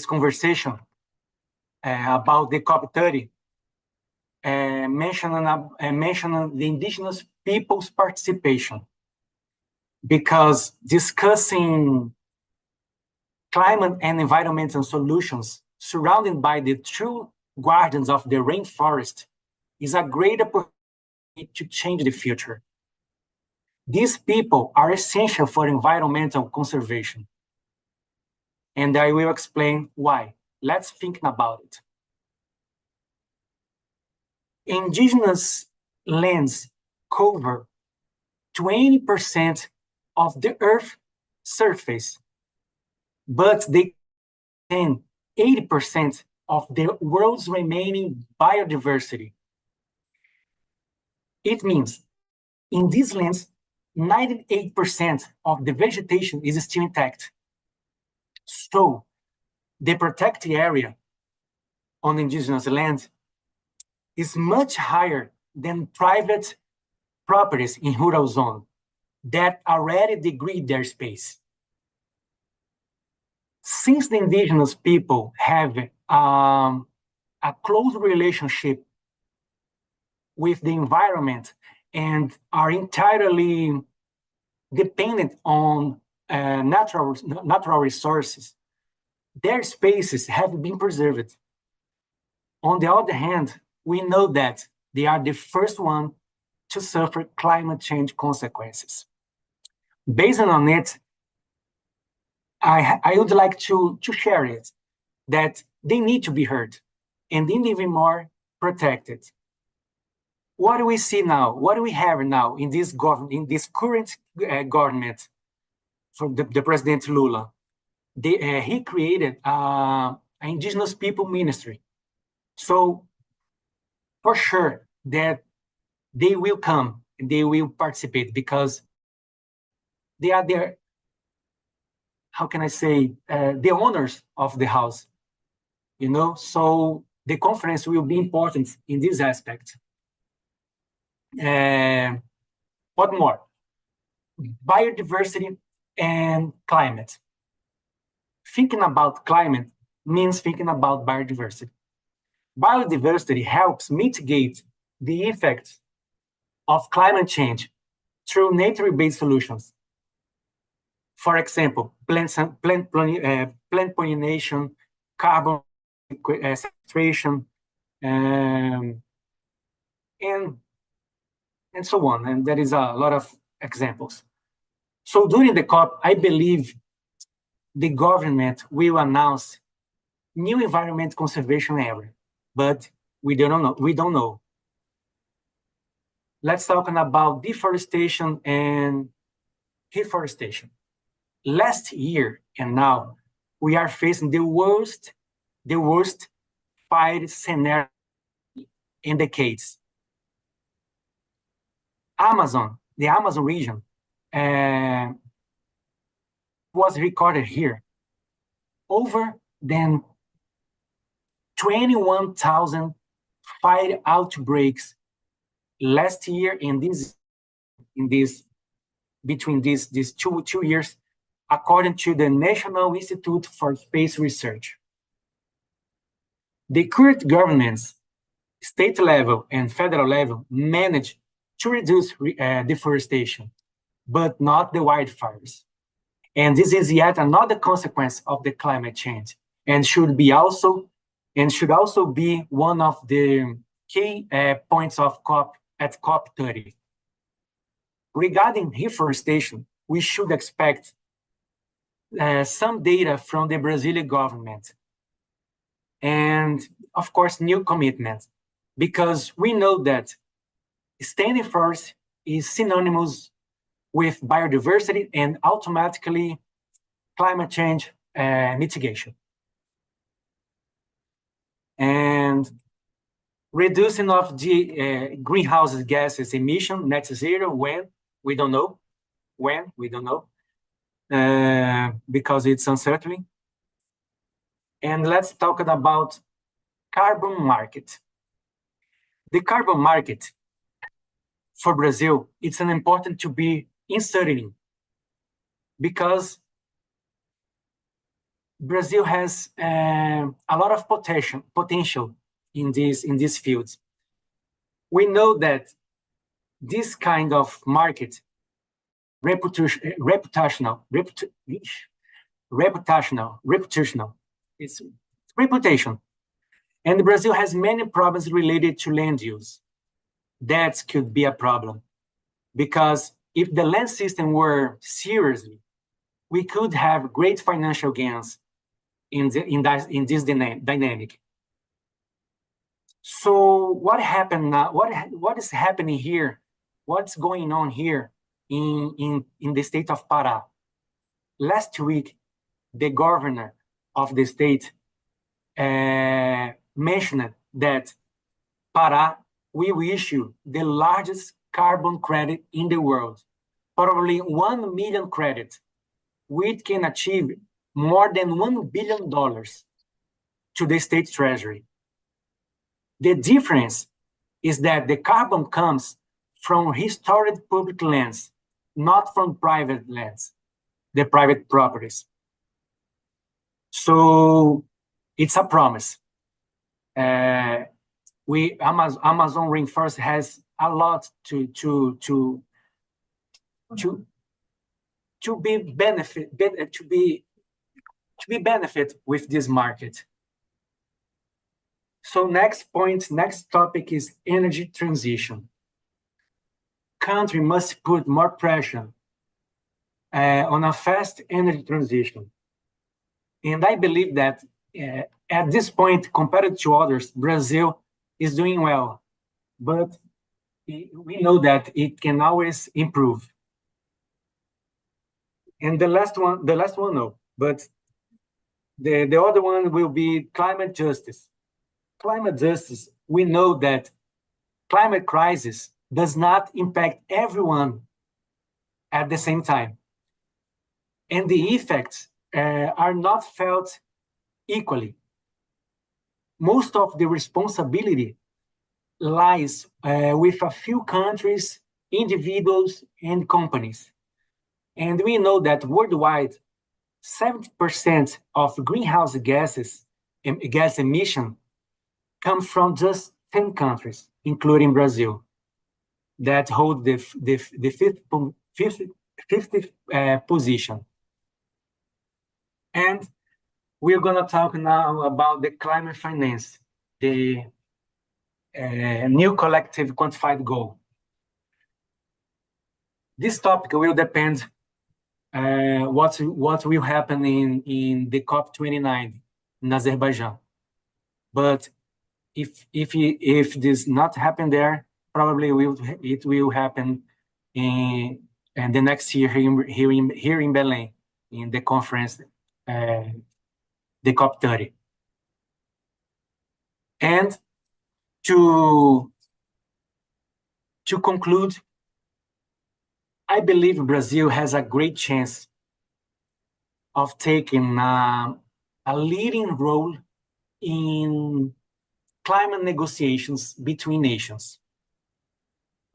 conversation about the COP30, mentioning the indigenous people's participation, because discussing climate and environmental solutions surrounded by the true guardians of the rainforest is a great opportunity to change the future. These people are essential for environmental conservation, and I will explain why. Let's think about it. Indigenous lands cover 20% of the Earth's surface, but they contain 80% of the world's remaining biodiversity. It means in these lands, 98% of the vegetation is still intact. So the protected area on indigenous land is much higher than private properties in rural zone that already degrade their space. Since the indigenous people have a close relationship with the environment and are entirely dependent on natural resources, their spaces have been preserved. On the other hand, we know that they are the first one to suffer climate change consequences. Based on it, I would like to share it, that they need to be heard and even more protected. What do we see now? What do we have now in this current government for the President Lula? He created an indigenous people ministry. So for sure that they will come and they will participate, because they are there, how can I say, the owners of the house, so the conference will be important in this aspect. What more? Biodiversity and climate. Thinking about climate means thinking about biodiversity. biodiversity helps mitigate the effects of climate change through nature-based solutions. For example, plant pollination, carbon sequestration, and so on. And there is a lot of examples. So during the COP, I believe the government will announce new environment conservation area, but we don't know. Let's talk about deforestation and reforestation. Last year and now, we are facing the worst fire scenario in decades. The Amazon region was recorded here. Over than 21,000 fire outbreaks last year between these two years, according to the National Institute for Space Research. The current governments, state level and federal level, manage to reduce deforestation, but not the wildfires. And this is yet another consequence of the climate change, and should also be one of the key points of COP 30. Regarding reforestation, we should expect some data from the Brazilian government, and of course, new commitments, because we know that standing first is synonymous with biodiversity and automatically climate change mitigation. And reducing of the greenhouse gases emission, net zero, when? We don't know. When? We don't know. Because it's uncertain. And let's talk about carbon market. The carbon market for Brazil, it's an important to be inserted in, because Brazil has a lot of potential in these fields. We know that this kind of market, reputational, it's reputation. And Brazil has many problems related to land use. That could be a problem, because if the land system were seriously, we could have great financial gains in this dynamic. So what happened now? What is happening here? What's going on here in the state of Pará? Last week, the governor of the state mentioned that Pará will issue the largest carbon credit in the world, probably 1 million credits, which can achieve more than $1 billion to the state treasury. The difference is that the carbon comes from restored public lands, not from private lands, the private properties. So it's a promise. Amazon rainforest has a lot to be benefit with this market. So next topic is energy transition. Country must put more pressure on a fast energy transition. And I believe that at this point, compared to others, Brazil is doing well, but we know that it can always improve. And the last one, no, but the other one will be climate justice. Climate justice, we know that climate crisis does not impact everyone at the same time. And the effects are not felt equally. Most of the responsibility lies with a few countries, individuals, and companies. And we know that worldwide, 70% of greenhouse gas emission come from just 10 countries, including Brazil, that hold the fifth position. And we're going to talk now about the climate finance, the new collective quantified goal. This topic will depend what will happen in the COP29 in Azerbaijan. But if this not happen there, probably it will happen in the next year here in Belém, in the conference, the COP30. And to conclude, I believe Brazil has a great chance of taking a leading role in climate negotiations between nations.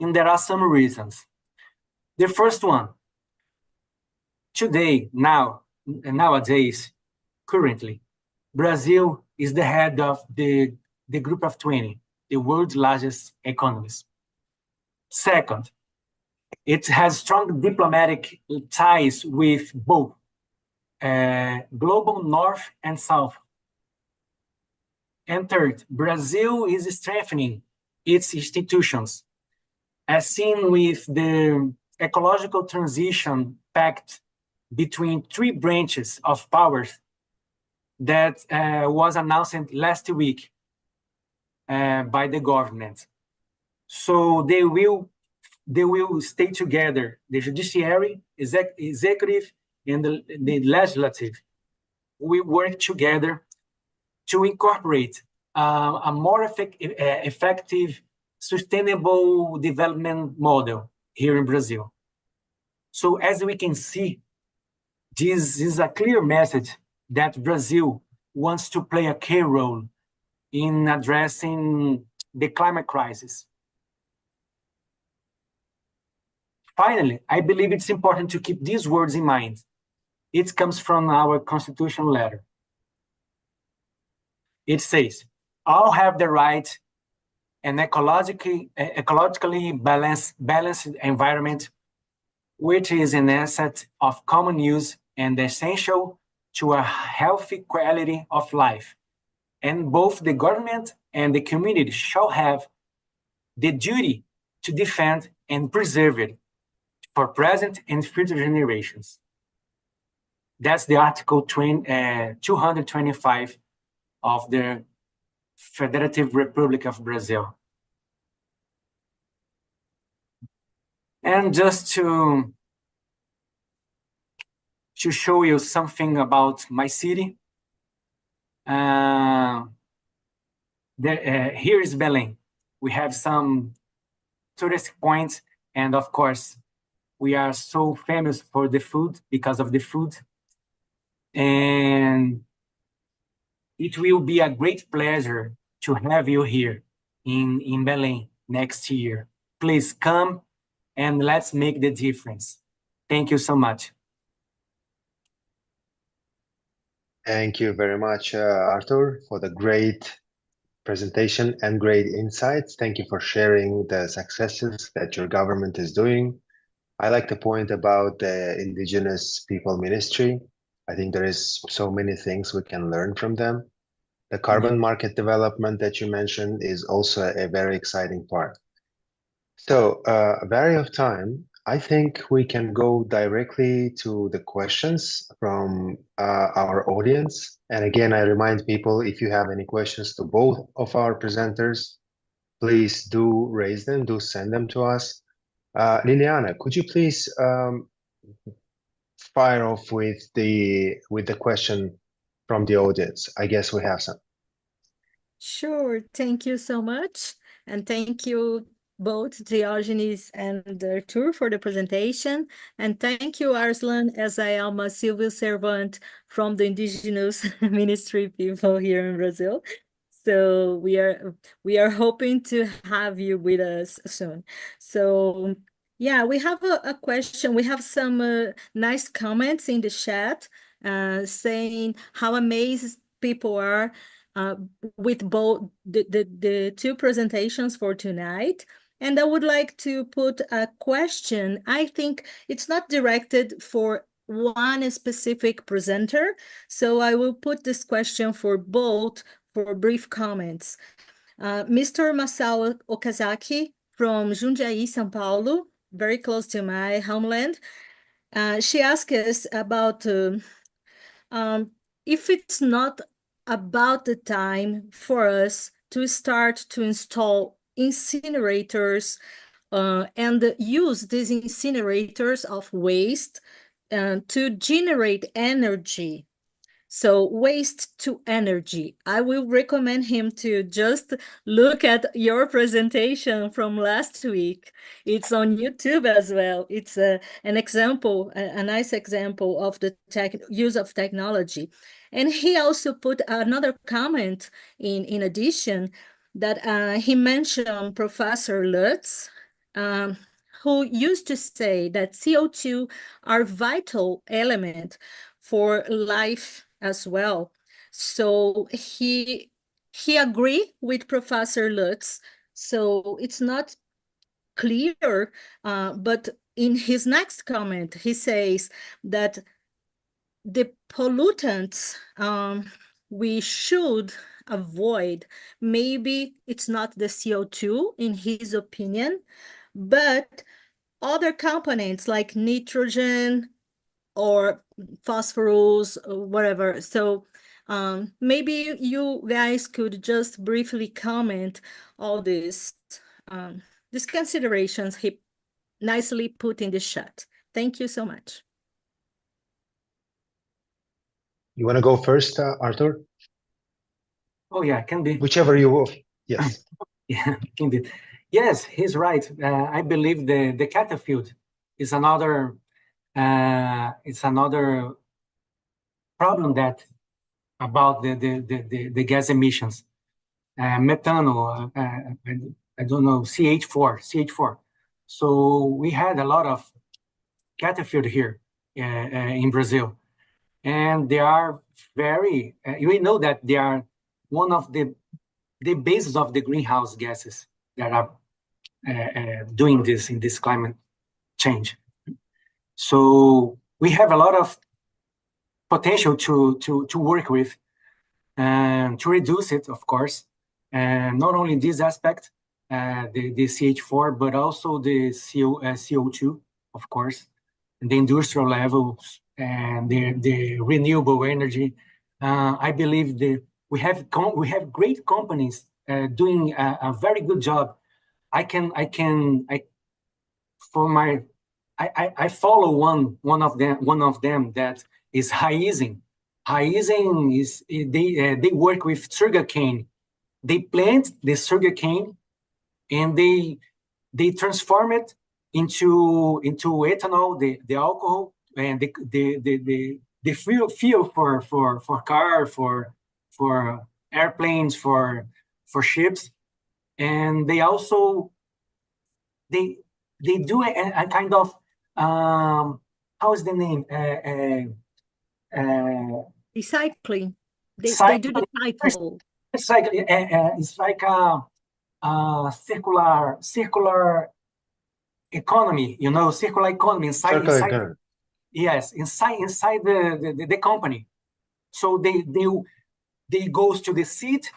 And there are some reasons. The first one, nowadays, currently, Brazil is the head of the group of 20, the world's largest economies. Second, it has strong diplomatic ties with both global North and South. And third, Brazil is strengthening its institutions, as seen with the ecological transition pact between three branches of powers that was announced last week by the government. So they will stay together. The judiciary, executive, and the legislative will work together to incorporate a more effective, sustainable development model here in Brazil. So as we can see, this is a clear message that Brazil wants to play a key role in addressing the climate crisis. Finally, I believe it's important to keep these words in mind. It comes from our constitutional letter. It says, all have the right an ecologically balanced environment, which is an asset of common use and essential to a healthy quality of life. And both the government and the community shall have the duty to defend and preserve it for present and future generations. That's the Article 225 of the Federative Republic of Brazil. And just to show you something about my city, here is Belém. We have some tourist points, and of course, we are so famous for the food, because of the food. And it will be a great pleasure to have you here in Belém next year. Please come and let's make the difference. Thank you so much. Thank you very much, Arthur, for the great presentation and great insights. Thank you for sharing the successes that your government is doing. I like the point about the Indigenous People Ministry. I think there is so many things we can learn from them. The carbon market development that you mentioned is also a very exciting part. So, vary of time, I think we can go directly to the questions from our audience. And again, I remind people, if you have any questions to both of our presenters, please do raise them, do send them to us. Liliana, could you please fire off with the question from the audience? I guess we have some. Sure, thank you so much. And thank you both Diogenes and Arthur for the presentation. And thank you, Arslan, as I am a civil servant from the Indigenous Ministry people here in Brazil. So we are hoping to have you with us soon. So yeah, we have a question. We have some nice comments in the chat saying how amazed people are with both the two presentations for tonight. And I would like to put a question. I think it's not directed for one specific presenter, so I will put this question for both for brief comments. Mr. Masao Okazaki from Jundiaí, São Paulo, very close to my homeland. She asked us about if it's not about the time for us to start to install incinerators and use these incinerators of waste to generate energy. So waste to energy. I will recommend him to just look at your presentation from last week. It's on YouTube as well. It's an example, a nice example of the use of technology. And he also put another comment in addition that he mentioned Professor Lutz, who used to say that CO2 are vital element for life as well. So he agreed with Professor Lutz. So it's not clear, but in his next comment, he says that the pollutants we should avoid, maybe it's not the CO2 in his opinion, but other components like nitrogen or phosphorus or whatever. So maybe you guys could just briefly comment all these considerations he nicely put in the chat. Thank you so much. You want to go first, Arthur? Oh yeah, can be. Whichever you will. Yes. Yeah, can be. Yes, he's right. I believe the cathode is another it's another problem that about the gas emissions, methanol, I don't know, CH4. So we had a lot of cathode here in Brazil, and they are very. We know that they are one of the bases of the greenhouse gases that are doing this in this climate change. So we have a lot of potential to work with and to reduce it, of course, and not only this aspect, the CH4, but also the CO2, of course, and the industrial levels and the renewable energy. I believe we have great companies doing a very good job. I follow one of them that is Raízen. Raízen is they work with sugarcane. They plant the sugarcane and they transform it into ethanol, the alcohol, and the fuel for car, for airplanes, for ships, and they also they do a kind of how is the name? Recycling. They do the cycle. Recycling. It's like a circular economy. You know, circular economy inside. Economy. Yes, inside the company. So they goes to the seed,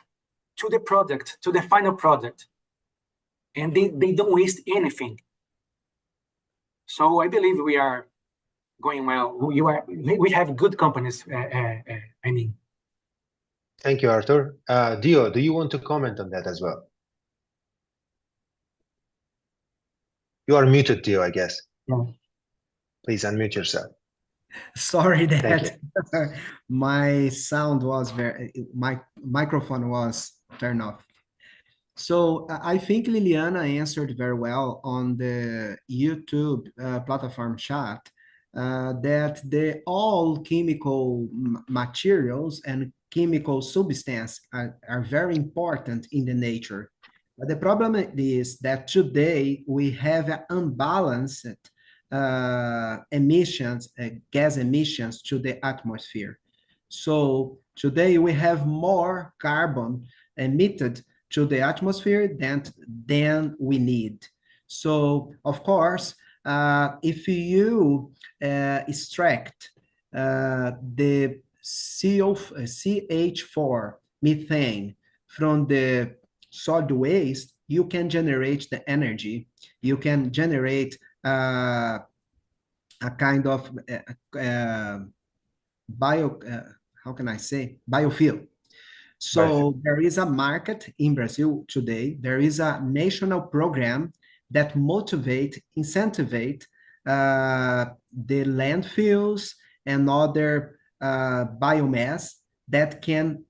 to the product, to the final product, and they don't waste anything. So I believe we are going well. We have good companies. I mean. Thank you, Arthur. Dio, do you want to comment on that as well? You are muted, Dio, I guess. Yeah. Please unmute yourself. Sorry that my sound was my microphone was turned off. So I think Liliana answered very well on the YouTube platform chat that all chemical materials and chemical substances are very important in the nature. But the problem is that today we have unbalanced emissions, gas emissions to the atmosphere. So Today, we have more carbon emitted to the atmosphere than we need. So, of course, if you extract the CH4 methane from the solid waste, you can generate the energy. You can generate a kind of how can I say, biofuel. So there is a market in Brazil today. There is a national program that incentivate the landfills and other biomass that can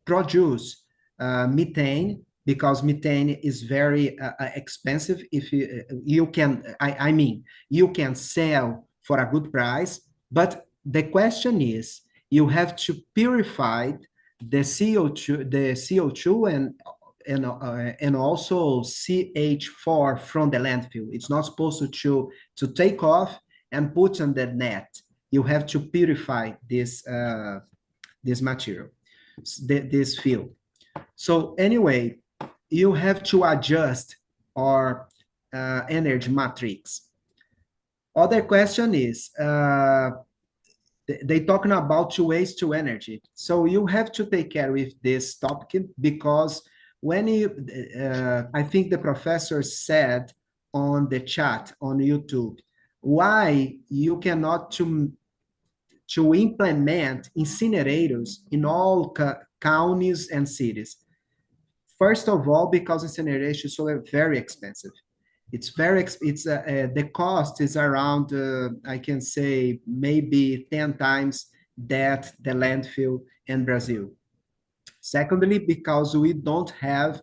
produce methane, because methane is very expensive. If you can, I mean, you can sell for a good price, but the question is, you have to purify the CO2 and also CH4 from the landfill. It's not supposed to take off and put on the net. You have to purify this material, this fuel. So anyway, you have to adjust our energy matrix. Other question is, they talking about waste to energy. So you have to take care with this topic, because when you, I think the professor said on the chat on YouTube, why you cannot to implement incinerators in all counties and cities. First of all, because incineration is so very expensive. It's the cost is around, I can say, maybe 10 times that the landfill in Brazil. Secondly, because we don't have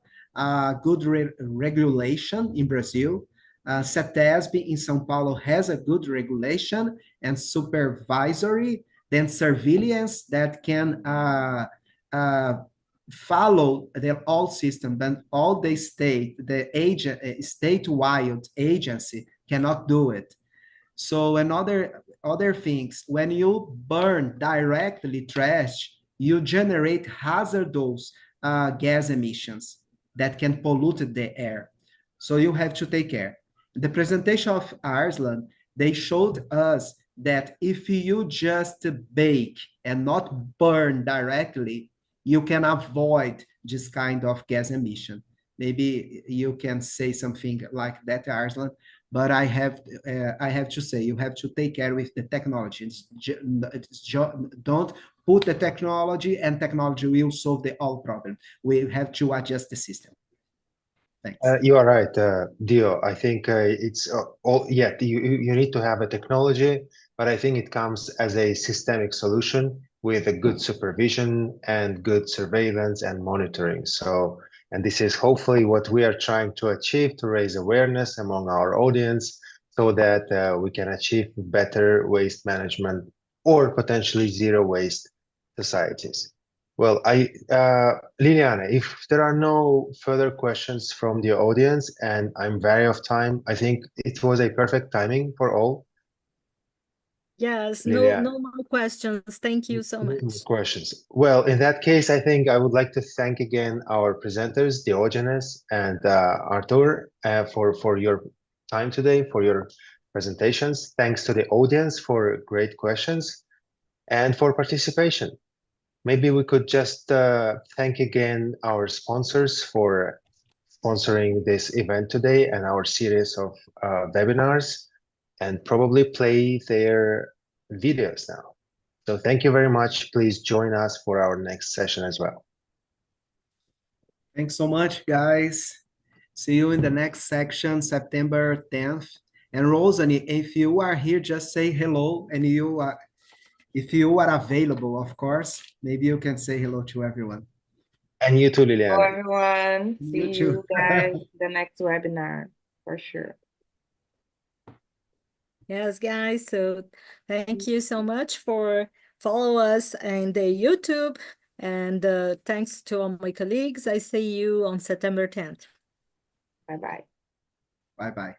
good regulation in Brazil. CETESB in São Paulo has a good regulation and supervisory, then surveillance that can follow the all system, but all the statewide agency cannot do it. So other things, when you burn directly trash, you generate hazardous gas emissions that can pollute the air. So you have to take care. The presentation of Arslan, they showed us that if you just bake and not burn directly, you can avoid this kind of gas emission. Maybe you can say something like that, Arslan, but I have to say, you have to take care with the technology. Don't put the technology, and technology will solve the all problem. We have to adjust the system. Thanks. You are right, Dio. I think it's you need to have a technology, but I think it comes as a systemic solution with a good supervision and good surveillance and monitoring. So, and this is hopefully what we are trying to achieve, to raise awareness among our audience so that we can achieve better waste management or potentially zero waste societies. Well, Liliana, if there are no further questions from the audience, and I'm very off time, I think it was a perfect timing for all. Yes, no more questions. Thank you so much. No questions. Well, in that case, I think I would like to thank again our presenters, Diogenes and Artur, for your time today, for your presentations. Thanks to the audience for great questions and for participation. Maybe we could just thank again our sponsors for sponsoring this event today and our series of webinars, and probably play their videos now. So thank you very much. Please join us for our next session as well. Thanks so much, guys. See you in the next section, September 10th. And Rosalie, if you are here, just say hello, and if you are available, of course, maybe you can say hello to everyone. And you too, Liliana. Hello, everyone. See you guys the next webinar, for sure. Yes, guys. So thank you so much for follow us in the YouTube. And thanks to all my colleagues. I see you on September 10th. Bye-bye. Bye-bye.